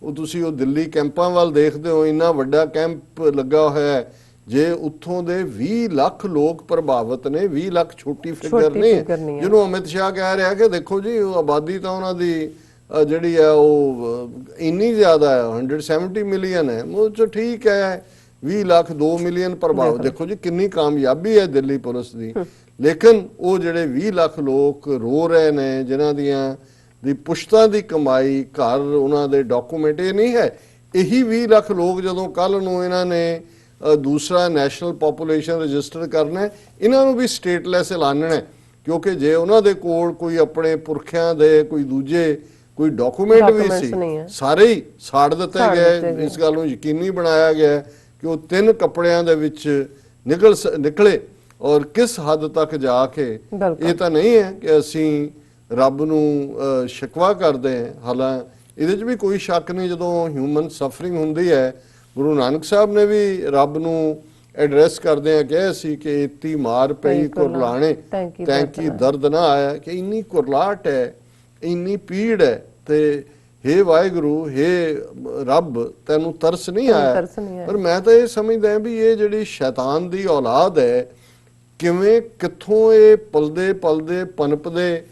ਉਹ ਤੁਸੀਂ ਉਹ ਦਿੱਲੀ ਕੈਂਪਾਂ ਵੱਲ ਦੇਖਦੇ ਹੋ, ਇੰਨਾ ਵੱਡਾ ਕੈਂਪ ਲੱਗਾ ਹੋਇਆ ਹੈ, ਜੇ ਉੱਥੋਂ ਦੇ 20 ਲੱਖ ਲੋਕ ਪ੍ਰਭਾਵਿਤ ਨੇ, 20 ਲੱਖ ਛੋਟੀ ਫਿਗਰ ਨਹੀਂ ਹੈ, ਜਿਹਨੂੰ ਅਮਿਤ ਸ਼ਾਹ ਕਹਿ ਰਿਹਾ ਕਿ ਦੇਖੋ ਜੀ ਉਹ ਆਬਾਦੀ ਤਾਂ ਉਹਨਾਂ ਦੀ ਜਿਹੜੀ ਹੈ ਉਹ ਇੰਨੀ ਜ਼ਿਆਦਾ ਹੈ, 170 ਮਿਲੀਅਨ ਹੈ, ਉਹ ਚ ਠੀਕ ਹੈ, 20 ਲੱਖ 2 ਮਿਲੀਅਨ ਪ੍ਰਭਾਵਿਤ, ਦੇਖੋ ਜੀ ਕਿੰਨੀ ਕਾਮਯਾਬੀ ਹੈ ਦਿੱਲੀ ਪੁਲਿਸ ਦੀ। ਲੇਕਿਨ ਉਹ ਜਿਹੜੇ 20 ਲੱਖ ਲੋਕ ਰੋ ਰਹੇ ਨੇ, ਜਿਨ੍ਹਾਂ ਦੀ ਪੁਸ਼ਤਾਂ ਦੀ ਕਮਾਈ, ਘਰ, ਉਹਨਾਂ ਦੇ ਡਾਕੂਮੈਂਟ ਇਹ ਨਹੀਂ ਹੈ, ਇਹੀ 20 ਲੱਖ ਲੋਕ ਜਦੋਂ ਕੱਲ ਨੂੰ ਇਹਨਾਂ ਨੇ ਦੂਸਰਾ ਨੈਸ਼ਨਲ ਪੋਪੂਲੇਸ਼ਨ ਰਜਿਸਟਰ ਕਰਨਾ, ਇਹਨਾਂ ਨੂੰ ਵੀ ਸਟੇਟਲੈਸ ਐਲਾਨਣਾ, ਕਿਉਂਕਿ ਜੇ ਉਹਨਾਂ ਦੇ ਕੋਲ ਕੋਈ ਆਪਣੇ ਪੁਰਖਿਆਂ ਦੇ ਕੋਈ ਦੂਜੇ ਕੋਈ ਡਾਕੂਮੈਂਟ ਵੀ ਸੀ, ਸਾਰੇ ਹੀ ਸਾੜ ਦਿੱਤੇ ਗਏ। ਇਸ ਗੱਲ ਨੂੰ ਯਕੀਨੀ ਬਣਾਇਆ ਗਿਆ ਕਿ ਉਹ 3 ਕੱਪੜਿਆਂ ਦੇ ਵਿੱਚ ਨਿਕਲੇ। ਔਰ ਕਿਸ ਹੱਦ ਤੱਕ ਜਾ ਕੇ, ਇਹ ਤਾਂ ਨਹੀਂ ਹੈ ਕਿ ਅਸੀਂ ਰੱਬ ਨੂੰ ਸ਼ਿਕਵਾ ਕਰਦੇ ਹਾਂ, ਹਾਲਾਂਕਿ ਇਹਦੇ 'ਚ ਵੀ ਕੋਈ ਸ਼ੱਕ ਨਹੀਂ, ਜਦੋਂ ਹਿਊਮਨ ਸਫਰਿੰਗ ਹੁੰਦੀ ਹੈ, ਗੁਰੂ ਨਾਨਕ ਸਾਹਿਬ ਨੇ ਵੀ ਰੱਬ ਨੂੰ ਐਡਰੈਸ ਕਰਦੇ ਆ ਕਿਹਾ ਸੀ ਕਿ ਇਤੀ ਮਾਰ ਪਈ ਕੁਰਲਾਣੇ ਤੈਂਕੀ ਦਰਦ ਨਾ ਆਇਆ, ਕਿ ਇੰਨੀ ਕੁਰਲਾਟ ਹੈ, ਇੰਨੀ ਪੀੜ ਹੈ, ਤੇ ਹੇ ਵਾਹਿਗੁਰੂ, ਹੇ ਰੱਬ, ਤੈਨੂੰ ਤਰਸ ਨਹੀਂ ਆਇਆ। ਪਰ ਮੈਂ ਤਾਂ ਇਹ ਸਮਝਦਾ ਵੀ ਇਹ ਜਿਹੜੀ ਸ਼ੈਤਾਨ ਦੀ ਔਲਾਦ ਹੈ, ਕਿਵੇਂ ਕਿੱਥੋਂ ਇਹ ਪਲਦੇ ਪਲਦੇ ਪਨਪਦੇ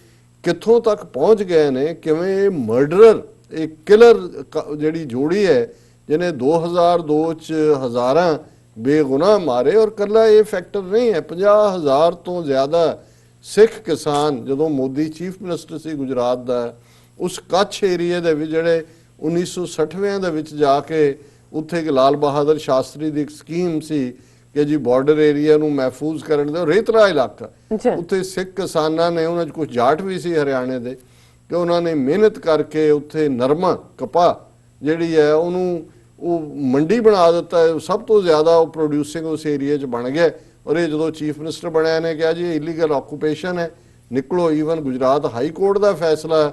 ਕਿੱਥੋਂ ਤੱਕ ਪਹੁੰਚ ਗਏ ਨੇ, ਕਿਵੇਂ ਇਹ ਮਰਡਰਰ, ਇਹ ਕਿਲਰ ਜਿਹੜੀ ਜੋੜੀ ਹੈ ਜਿਹਨੇ 2002 ਚ ਹਜ਼ਾਰਾਂ ਬੇਗੁਨਾਹ ਮਾਰੇ, ਔਰ ਕੱਲਾ ਇਹ ਫੈਕਟਰ ਨਹੀਂ ਹੈ, 50,000 ਤੋਂ ਜ਼ਿਆਦਾ ਸਿੱਖ ਕਿਸਾਨ, ਜਦੋਂ ਮੋਦੀ ਚੀਫ ਮਿਨਿਸਟਰ ਸੀ ਗੁਜਰਾਤ ਦਾ, ਉਸ ਕੱਛ ਏਰੀਏ ਦੇ ਵਿੱਚ ਜਿਹੜੇ 1960ਵਿਆਂ ਦੇ ਵਿੱਚ ਜਾ ਕੇ ਉੱਥੇ ਇੱਕ ਲਾਲ ਬਹਾਦਰ ਸ਼ਾਸਤਰੀ ਦੀ ਇੱਕ ਸਕੀਮ ਸੀ ਕਿ ਜੀ ਬਾਰਡਰ ਏਰੀਆ ਨੂੰ ਮਹਿਫੂਜ਼ ਕਰਨ ਦੇ, ਰੇਤਲਾ ਇਲਾਕਾ, ਉੱਥੇ ਸਿੱਖ ਕਿਸਾਨਾਂ ਨੇ, ਉਹਨਾਂ 'ਚ ਕੁਝ ਜਾਟ ਵੀ ਸੀ ਹਰਿਆਣੇ ਦੇ, ਕਿ ਉਹਨਾਂ ਨੇ ਮਿਹਨਤ ਕਰਕੇ ਉੱਥੇ ਨਰਮਾ ਕਪਾਹ ਜਿਹੜੀ ਹੈ ਉਹਨੂੰ ਉਹ ਮੰਡੀ ਬਣਾ ਦਿੱਤਾ, ਸਭ ਤੋਂ ਜ਼ਿਆਦਾ ਉਹ ਪ੍ਰੋਡਿਊਸਿੰਗ ਉਸ ਏਰੀਆ 'ਚ ਬਣ ਗਿਆ। ਔਰ ਇਹ ਜਦੋਂ ਚੀਫ ਮਿਨਿਸਟਰ ਬਣਿਆ ਨੇ ਕਿਹਾ ਜੀ ਇਹ ਇਲੀਗਲ ਆਕੂਪੇਸ਼ਨ ਹੈ, ਨਿਕਲੋ। ਈਵਨ ਗੁਜਰਾਤ ਹਾਈ ਕੋਰਟ ਦਾ ਫੈਸਲਾ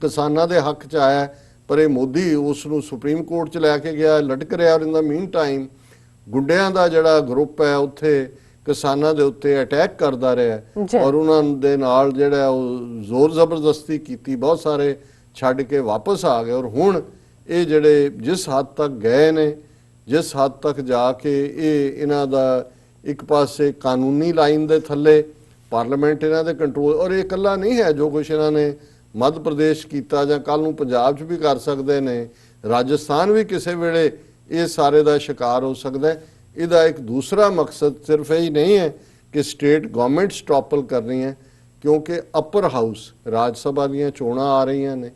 ਕਿਸਾਨਾਂ ਦੇ ਹੱਕ 'ਚ ਆਇਆ, ਪਰ ਇਹ ਮੋਦੀ ਉਸ ਨੂੰ ਸੁਪਰੀਮ ਕੋਰਟ 'ਚ ਲੈ ਕੇ ਗਿਆ, ਲਟਕ ਰਿਹਾ। ਔਰ ਇਨ ਦਾ ਮੀਨ ਟਾਈਮ ਗੁੰਡਿਆਂ ਦਾ ਜਿਹੜਾ ਗਰੁੱਪ ਹੈ ਉੱਥੇ ਕਿਸਾਨਾਂ ਦੇ ਉੱਤੇ ਅਟੈਕ ਕਰਦਾ ਰਿਹਾ, ਔਰ ਉਹਨਾਂ ਦੇ ਨਾਲ ਜਿਹੜਾ ਉਹ ਜ਼ੋਰ ਜ਼ਬਰਦਸਤੀ ਕੀਤੀ, ਬਹੁਤ ਸਾਰੇ ਛੱਡ ਕੇ ਵਾਪਸ ਆ ਗਏ। ਔਰ ਹੁਣ ਇਹ ਜਿਹੜੇ ਜਿਸ ਹੱਦ ਤੱਕ ਗਏ ਨੇ, ਜਿਸ ਹੱਦ ਤੱਕ ਜਾ ਕੇ ਇਹ ਇਹਨਾਂ ਦਾ ਇੱਕ ਪਾਸੇ ਕਾਨੂੰਨੀ ਲਾਈਨ ਦੇ ਥੱਲੇ, ਪਾਰਲੀਮੈਂਟ ਇਹਨਾਂ ਦੇ ਕੰਟਰੋਲ, ਔਰ ਇਹ ਇਕੱਲਾ ਨਹੀਂ ਹੈ ਜੋ ਕੁਛ ਇਹਨਾਂ ਨੇ ਮੱਧ ਪ੍ਰਦੇਸ਼ ਕੀਤਾ, ਜਾਂ ਕੱਲ ਨੂੰ ਪੰਜਾਬ 'ਚ ਵੀ ਕਰ ਸਕਦੇ ਨੇ, ਰਾਜਸਥਾਨ ਵੀ ਕਿਸੇ ਵੇਲੇ ਇਹ ਸਾਰੇ ਦਾ ਸ਼ਿਕਾਰ ਹੋ ਸਕਦਾ ਹੈ। ਇਹਦਾ ਇੱਕ ਦੂਸਰਾ ਮਕਸਦ ਸਿਰਫ ਇਹ ਹੀ ਨਹੀਂ ਹੈ ਕਿ ਸਟੇਟ ਗਵਰਨਮੈਂਟਸ ਟੌਪਲ ਕਰਨੀ ਹੈ, ਕਿਉਂਕਿ ਅਪਰ ਹਾਊਸ ਰਾਜ ਸਭਾ ਦੀਆਂ ਚੋਣਾਂ ਆ ਰਹੀਆਂ ਨੇ,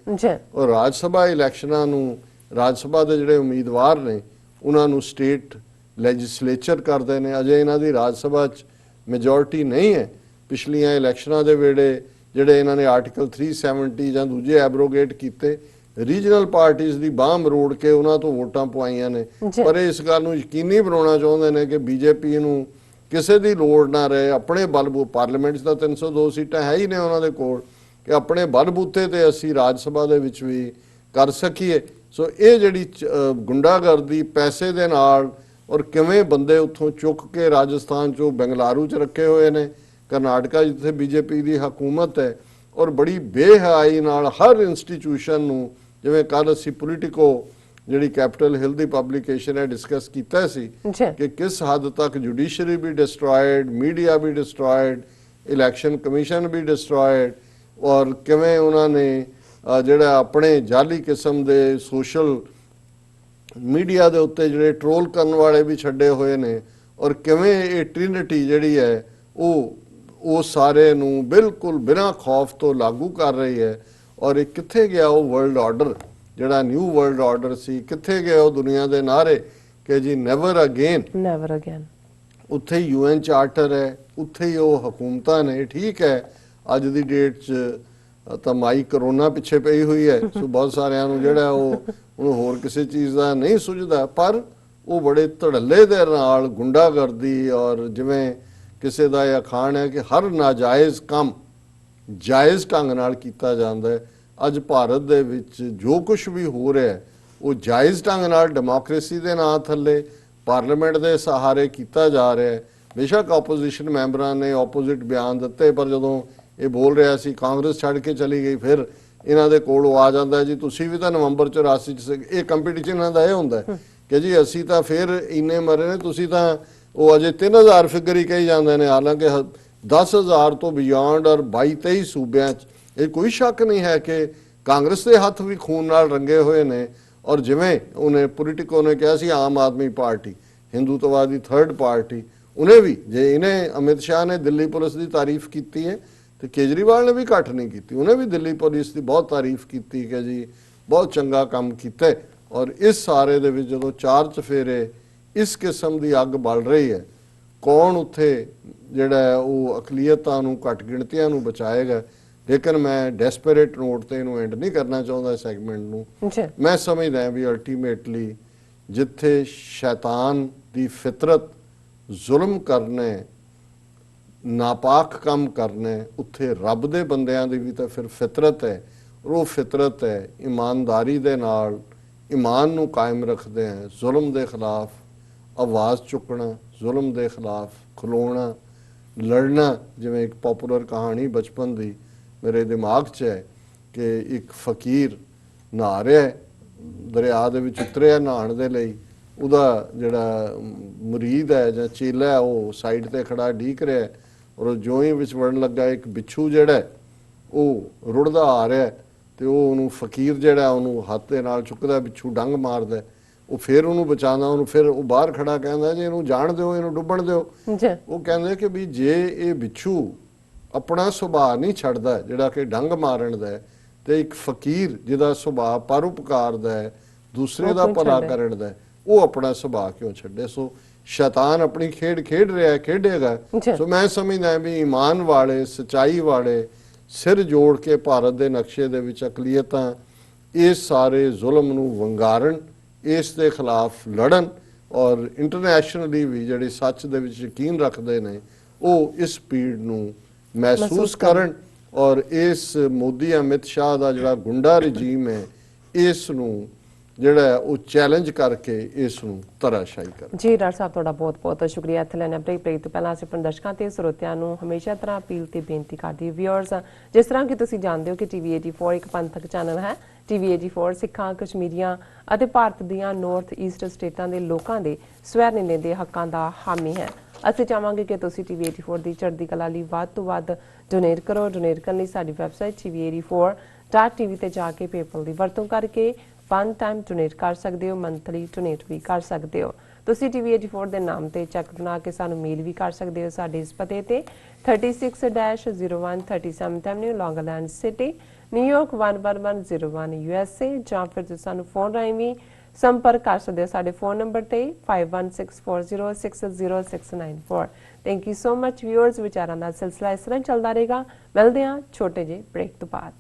ਔਰ ਰਾਜ ਸਭਾ ਇਲੈਕਸ਼ਨਾਂ ਨੂੰ ਰਾਜ ਸਭਾ ਦੇ ਜਿਹੜੇ ਉਮੀਦਵਾਰ ਨੇ ਉਹਨਾਂ ਨੂੰ ਸਟੇਟ ਲੈਜਿਸਲੇਚਰ ਕਰਦੇ ਨੇ। ਅਜੇ ਇਹਨਾਂ ਦੀ ਰਾਜ ਸਭਾ 'ਚ ਮੈਜੋਰਿਟੀ ਨਹੀਂ ਹੈ। ਪਿਛਲੀਆਂ ਇਲੈਕਸ਼ਨਾਂ ਦੇ ਵੇਲੇ ਜਿਹੜੇ ਇਹਨਾਂ ਨੇ ਆਰਟੀਕਲ 370 ਜਾਂ ਦੂਜੇ ਐਬਰੋਗੇਟ ਕੀਤੇ, ਰੀਜਨਲ ਪਾਰਟੀਆਂ ਦੀ ਬਾਂਹ ਮਰੋੜ ਕੇ ਉਹਨਾਂ ਤੋਂ ਵੋਟਾਂ ਪਵਾਈਆਂ ਨੇ। ਪਰ ਇਸ ਗੱਲ ਨੂੰ ਯਕੀਨੀ ਬਣਾਉਣਾ ਚਾਹੁੰਦੇ ਨੇ ਕਿ ਬੀਜੇਪੀ ਨੂੰ ਕਿਸੇ ਦੀ ਲੋੜ ਨਾ ਰਹੇ, ਆਪਣੇ ਬਲਬੂ ਪਾਰਲੀਮੈਂਟ ਦਾ 302 ਸੀਟਾਂ ਹੈ ਹੀ ਨੇ ਉਹਨਾਂ ਦੇ ਕੋਲ, ਕਿ ਆਪਣੇ ਬਲਬੂਤੇ ਤੇ ਅਸੀਂ ਰਾਜ ਸਭਾ ਦੇ ਵਿੱਚ ਵੀ ਕਰ ਸਕੀਏ। ਸੋ ਇਹ ਜਿਹੜੀ ਗੁੰਡਾਗਰਦੀ ਪੈਸੇ ਦੇ ਨਾਲ, ਔਰ ਕਿਵੇਂ ਬੰਦੇ ਉੱਥੋਂ ਚੁੱਕ ਕੇ ਰਾਜਸਥਾਨ 'ਚੋਂ ਬੰਗਲਾਰੂ 'ਚ ਰੱਖੇ ਹੋਏ ਨੇ, ਕਰਨਾਟਕਾ ਜਿੱਥੇ ਬੀਜੇਪੀ ਦੀ ਹਕੂਮਤ ਹੈ, ਔਰ ਬੜੀ ਬੇਹਯਾਈ ਨਾਲ ਹਰ ਇੰਸਟੀਟਿਊਸ਼ਨ ਨੂੰ ਜਿਵੇਂ ਕੱਲ ਅਸੀਂ ਪੋਲੀਟੀਕੋ ਜਿਹੜੀ ਕੈਪੀਟਲ ਹਿੱਲ ਦੀ ਪਬਲੀਕੇਸ਼ਨ ਹੈ ਡਿਸਕਸ ਕੀਤਾ ਸੀ ਜੀ ਕਿ ਕਿਸ ਹੱਦ ਤੱਕ ਜੁਡੀਸ਼ਰੀ ਵੀ ਡਿਸਟਰॉयड, ਮੀਡੀਆ ਵੀ ਡਿਸਟਰॉयड, ਇਲੈਕਸ਼ਨ ਕਮਿਸ਼ਨ ਵੀ ਡਿਸਟਰॉयड, ਔਰ ਕਿਵੇਂ ਉਹਨਾਂ ਨੇ ਜਿਹੜਾ ਆਪਣੇ ਜਾਲੀ ਕਿਸਮ ਦੇ ਸੋਸ਼ਲ ਮੀਡੀਆ ਦੇ ਉੱਤੇ ਜਿਹੜੇ ਟਰੋਲ ਕਰਨ ਵਾਲੇ ਵੀ ਛੱਡੇ ਹੋਏ ਨੇ, ਔਰ ਕਿਵੇਂ ਇਹ ਟ੍ਰਿਨਿਟੀ ਜਿਹੜੀ ਹੈ ਉਹ ਸਾਰੇ ਨੂੰ ਬਿਲਕੁਲ ਬਿਨਾਂ ਖੌਫ ਤੋਂ ਲਾਗੂ ਕਰ ਰਹੀ ਹੈ। ਔਰ ਇਹ ਕਿੱਥੇ ਗਿਆ ਉਹ ਵਰਲਡ ਆਰਡਰ, ਜਿਹੜਾ ਨਿਊ ਵਰਲਡ ਆਰਡਰ ਸੀ, ਕਿੱਥੇ ਗਏ ਉਹ ਦੁਨੀਆ ਦੇ ਨਾਅਰੇ ਕਿ ਜੀ ਨੈਵਰ ਅਗੇਨ। ਨੈਵਰ ਅਗੇਨ ਉੱਥੇ ਹੀ UN ਚਾਰਟਰ ਹੈ, ਉੱਥੇ ਹੀ ਉਹ ਹਕੂਮਤਾਂ ਨੇ। ਠੀਕ ਹੈ ਅੱਜ ਦੀ ਡੇਟ 'ਚ ਤਾਂ ਮਾਈ ਕਰੋਨਾ ਪਿੱਛੇ ਪਈ ਹੋਈ ਹੈ, ਸੋ ਬਹੁਤ ਸਾਰਿਆਂ ਨੂੰ ਜਿਹੜਾ ਉਹਨੂੰ ਹੋਰ ਕਿਸੇ ਚੀਜ਼ ਦਾ ਨਹੀਂ ਸੁਝਦਾ, ਪਰ ਉਹ ਬੜੇ ਧੜੱਲੇ ਦੇ ਨਾਲ ਗੁੰਡਾਗਰਦੀ ਔਰ ਜਿਵੇਂ ਕਿਸੇ ਦਾ ਇਹ ਅਖਾਣ ਹੈ ਕਿ ਹਰ ਨਾਜਾਇਜ਼ ਕੰਮ ਜਾਇਜ਼ ਢੰਗ ਨਾਲ ਕੀਤਾ ਜਾਂਦਾ ਹੈ। ਅੱਜ ਭਾਰਤ ਦੇ ਵਿੱਚ ਜੋ ਕੁਝ ਵੀ ਹੋ ਰਿਹਾ ਹੈ ਉਹ ਜਾਇਜ਼ ਢੰਗ ਨਾਲ ਡੈਮੋਕ੍ਰੇਸੀ ਦੇ ਨਾਂ ਥੱਲੇ ਪਾਰਲੀਮੈਂਟ ਦੇ ਸਹਾਰੇ ਕੀਤਾ ਜਾ ਰਿਹਾ ਹੈ। ਬੇਸ਼ੱਕ ਆਪੋਜੀਸ਼ਨ ਮੈਂਬਰਾਂ ਨੇ ਆਪੋਜ਼ਿਟ ਬਿਆਨ ਦਿੱਤੇ, ਪਰ ਜਦੋਂ ਇਹ ਬੋਲ ਰਿਹਾ ਸੀ ਕਾਂਗਰਸ ਛੱਡ ਕੇ ਚਲੀ ਗਈ, ਫਿਰ ਇਹਨਾਂ ਦੇ ਕੋਲ ਆ ਜਾਂਦਾ ਜੀ ਤੁਸੀਂ ਵੀ ਤਾਂ ਨਵੰਬਰ 84 ਚ ਇਹ ਕੰਪੀਟੀਸ਼ਨ ਇਹਨਾਂ ਦਾ ਇਹ ਹੁੰਦਾ ਕਿ ਜੀ ਅਸੀਂ ਤਾਂ ਫਿਰ ਇੰਨੇ ਮਰੇ ਨੇ, ਤੁਸੀਂ ਤਾਂ ਉਹ ਅਜੇ 3000 ਫਿਗਰ ਹੀ ਕਹੀ ਜਾਂਦੇ ਨੇ, ਹਾਲਾਂਕਿ 10,000 ਤੋਂ ਬਿਯੋਂਡ ਔਰ 22-23 ਸੂਬਿਆਂ 'ਚ ਇਹ ਕੋਈ ਸ਼ੱਕ ਨਹੀਂ ਹੈ ਕਿ ਕਾਂਗਰਸ ਦੇ ਹੱਥ ਵੀ ਖੂਨ ਨਾਲ ਰੰਗੇ ਹੋਏ ਨੇ। ਔਰ ਜਿਵੇਂ ਉਹਨੇ ਪੋਲੀਟਿਕੋ ਨੇ ਕਿਹਾ ਸੀ Aam Aadmi party ਹਿੰਦੂਤਵਾਦੀ third party, ਉਹਨੇ ਵੀ ਜੇ ਇਹਨੇ ਅਮਿਤ ਸ਼ਾਹ ਨੇ ਦਿੱਲੀ ਪੁਲਿਸ ਦੀ ਤਾਰੀਫ ਕੀਤੀ ਹੈ ਤੇ ਕੇਜਰੀਵਾਲ ਨੇ ਵੀ ਘੱਟ ਨਹੀਂ ਕੀਤੀ, ਉਹਨੇ ਵੀ ਦਿੱਲੀ ਪੁਲਿਸ ਦੀ ਬਹੁਤ ਤਾਰੀਫ ਕੀਤੀ ਕਿ ਜੀ ਬਹੁਤ ਚੰਗਾ ਕੰਮ ਕੀਤਾ। ਔਰ ਇਸ ਸਾਰੇ ਦੇ ਵਿੱਚ ਜਦੋਂ ਚਾਰ ਚਫੇਰੇ ਇਸ ਕਿਸਮ ਦੀ ਅੱਗ ਬਲ ਰਹੀ ਹੈ, ਕੌਣ ਉੱਥੇ ਜਿਹੜਾ ਉਹ ਅਕਲੀਅਤਾਂ ਨੂੰ ਘੱਟ ਗਿਣਤੀਆਂ ਨੂੰ ਬਚਾਏਗਾ। ਲੇਕਿਨ ਮੈਂ ਡੈਸਪਰੇਟ ਨੋਟ ਤੇ ਇਹਨੂੰ ਐਂਡ ਨਹੀਂ ਕਰਨਾ ਚਾਹੁੰਦਾ ਸੈਗਮੈਂਟ ਨੂੰ। ਮੈਂ ਸਮਝਦਾ ਵੀ ਅਲਟੀਮੇਟਲੀ ਜਿੱਥੇ ਸ਼ੈਤਾਨ ਦੀ ਫਿਤਰਤ ਜ਼ੁਲਮ ਕਰਨੇ, ਨਾਪਾਕ ਕੰਮ ਕਰਨੇ, ਉੱਥੇ ਰੱਬ ਦੇ ਬੰਦਿਆਂ ਦੀ ਵੀ ਤਾਂ ਫਿਰ ਫਿਤਰਤ ਹੈ। ਉਹ ਫਿਤਰਤ ਹੈ ਇਮਾਨਦਾਰੀ ਦੇ ਨਾਲ ਈਮਾਨ ਨੂੰ ਕਾਇਮ ਰੱਖਦੇ ਹੈ, ਜ਼ੁਲਮ ਦੇ ਖਿਲਾਫ ਆਵਾਜ਼ ਚੁੱਕਣਾ, ਜ਼ੁਲਮ ਦੇ ਖਿਲਾਫ ਖਲੋਣਾ, ਲੜਨਾ। ਜਿਵੇਂ ਇੱਕ ਪਪੂਲਰ ਕਹਾਣੀ ਬਚਪਨ ਦੀ ਮੇਰੇ ਦਿਮਾਗ 'ਚ ਹੈ ਕਿ ਇੱਕ ਫਕੀਰ ਨਹਾ ਰਿਹਾ ਦਰਿਆ ਦੇ ਵਿੱਚ ਉਤਰਿਆ ਨਹਾਉਣ ਦੇ ਲਈ, ਉਹਦਾ ਜਿਹੜਾ ਮੁਰੀਦ ਹੈ ਜਾਂ ਚੇਲਾ ਹੈ ਉਹ ਸਾਈਡ ਤੇ ਖੜਾ ਢੀਕ ਰਿਹਾ, ਔਰ ਜੋ ਹੀ ਵਿੱਚ ਵੜਨ ਲੱਗਾ ਇੱਕ ਬਿੱਛੂ ਜਿਹੜਾ ਉਹ ਰੁੜਦਾ ਆ ਰਿਹਾ ਤੇ ਉਹ ਉਹਨੂੰ ਫਕੀਰ ਜਿਹੜਾ ਉਹਨੂੰ ਹੱਥ ਦੇ ਨਾਲ ਚੁੱਕਦਾ, ਬਿੱਛੂ ਡੰਗ ਮਾਰਦਾ, ਉਹ ਫਿਰ ਉਹਨੂੰ ਬਚਾਉਂਦਾ, ਉਹਨੂੰ ਫਿਰ ਉਹ ਬਾਹਰ ਖੜਾ ਕਹਿੰਦਾ ਜੀ ਇਹਨੂੰ ਜਾਣ ਦਿਓ, ਇਹਨੂੰ ਡੁੱਬਣ ਦਿਓ। ਉਹ ਕਹਿੰਦੇ ਕਿ ਵੀ ਜੇ ਇਹ ਬਿੱਛੂ ਆਪਣਾ ਸੁਭਾਅ ਨਹੀਂ ਛੱਡਦਾ ਜਿਹੜਾ ਕਿ ਡੰਗ ਮਾਰਨ ਦਾ, ਤੇ ਇੱਕ ਫਕੀਰ ਜਿਹਦਾ ਸੁਭਾਅ ਪਰਉਪਕਾਰ ਦਾ ਹੈ, ਦੂਸਰੇ ਦਾ ਭਲਾ ਕਰਨ ਦਾ, ਉਹ ਆਪਣਾ ਸੁਭਾਅ ਕਿਉਂ ਛੱਡੇ। ਸੋ ਸ਼ੈਤਾਨ ਆਪਣੀ ਖੇਡ ਖੇਡ ਰਿਹਾ, ਖੇਡੇਗਾ। ਸੋ ਮੈਂ ਸਮਝਦਾ ਵੀ ਈਮਾਨ ਵਾਲੇ, ਸਚਾਈ ਵਾਲੇ ਸਿਰ ਜੋੜ ਕੇ ਭਾਰਤ ਦੇ ਨਕਸ਼ੇ ਦੇ ਵਿੱਚ ਅਕਲੀਅਤਾਂ ਇਸ ਸਾਰੇ ਜ਼ੁਲਮ ਨੂੰ ਵੰਗਾਰਨ, ਇਸ ਦੇ ਖਿਲਾਫ ਲੜਨ, ਔਰ ਇੰਟਰਨੈਸ਼ਨਲੀ ਵੀ ਜਿਹੜੇ ਸੱਚ ਦੇ ਵਿੱਚ ਯਕੀਨ ਰੱਖਦੇ ਨੇ ਉਹ ਇਸ ਪੀੜ ਨੂੰ ਮਹਿਸੂਸ ਕਰਨ, ਔਰ ਇਸ ਮੋਦੀ ਅਮਿਤ ਸ਼ਾਹ ਦਾ ਜਿਹੜਾ ਗੁੰਡਾ ਰਜੀਮ ਹੈ ਇਸ ਨੂੰ ਜਿਹੜਾ ਉਹ ਚੈਲੰਜ ਕਰਕੇ ਇਸ ਨੂੰ ਧਰਾਸ਼ਾਈ ਕਰਨ। ਜੀ ਡਾਕਟਰ ਸਾਹਿਬ ਤੁਹਾਡਾ ਬਹੁਤ ਬਹੁਤ ਸ਼ੁਕਰੀਆ। ਇੱਥੇ ਲੈਣੇ ਬ੍ਰੇਕ ਤੋਂ ਪਹਿਲਾਂ ਅਸੀਂ ਆਪਣੇ ਦਰਸ਼ਕਾਂ ਤੇ ਸਰੋਤਿਆਂ ਨੂੰ ਹਮੇਸ਼ਾ ਤਰ੍ਹਾਂ ਅਪੀਲ ਤੇ ਬੇਨਤੀ ਕਰਦੀ ਵਿਊਅਰਸ, ਜਿਸ ਤਰ੍ਹਾਂ ਕਿ ਤੁਸੀਂ ਜਾਣਦੇ ਹੋ ਕਿ TV 84 ਇੱਕ ਪੰਥਕ ਚੈਨਲ ਹੈ। TV 84 ਸਿੱਖਾਂ, ਕਸ਼ਮੀਰੀਆਂ ਅਤੇ ਭਾਰਤ ਦੀਆਂ ਨਾਰਥ ਈਸਟ ਸਟੇਟਾਂ ਦੇ ਲੋਕਾਂ ਦੇ ਸਵੈ ਨਿਰਣੇ ਦੇ ਹੱਕਾਂ ਦਾ ਹਾਮੀ ਹੈ। ਅਸੀਂ ਚਾਹਾਂਗੇ ਕਿ ਤੁਸੀਂ TV 84 ਦੀ ਚੜ੍ਹਦੀ ਕਲਾ ਲਈ ਵੱਧ ਤੋਂ ਵੱਧ ਡੋਨੇਟ ਕਰੋ। ਡੋਨੇਟ ਕਰਨ ਲਈ ਸਾਡੀ ਵੈਬਸਾਈਟ tv84.tv ਤੇ ਜਾ ਕੇ ਪੇਪਲ ਦੀ ਵਰਤੋਂ ਕਰਕੇ ਵਨ ਟਾਈਮ ਡੋਨੇਟ ਕਰ ਸਕਦੇ ਹੋ, ਮੰਥਲੀ ਡੋਨੇਟ ਵੀ ਕਰ ਸਕਦੇ ਹੋ। ਤੁਸੀਂ TV 84 ਦੇ ਨਾਮ ਤੇ ਚੈੱਕ ਬਣਾ ਕੇ ਸਾਨੂੰ ਮੇਲ ਵੀ ਕਰ ਸਕਦੇ ਹੋ ਸਾਡੇ ਇਸ ਪਤੇ ਤੇ 36-01 37th Avenue, Long Island City, New York 11101 USA, ਜਾਂ ਫਿਰ ਤੁਸੀਂ ਸਾਨੂੰ ਫੋਨ ਰਾਹੀਂ ਵੀ ਸੰਪਰਕ ਕਰ ਸਕਦੇ ਹੋ ਸਾਡੇ ਫੋਨ ਨੰਬਰ ਤੇ 5164060694। Thank you so much viewers. ਵਿਚਾਰਾਂ ਦਾ ਸਿਲਸਿਲਾ ਇਸ ਤਰ੍ਹਾਂ ਚੱਲਦਾ ਰਹੇਗਾ। ਮਿਲਦੇ ਹਾਂ ਛੋਟੇ ਜਿਹੇ ਬ੍ਰੇਕ ਤੋਂ ਬਾਅਦ।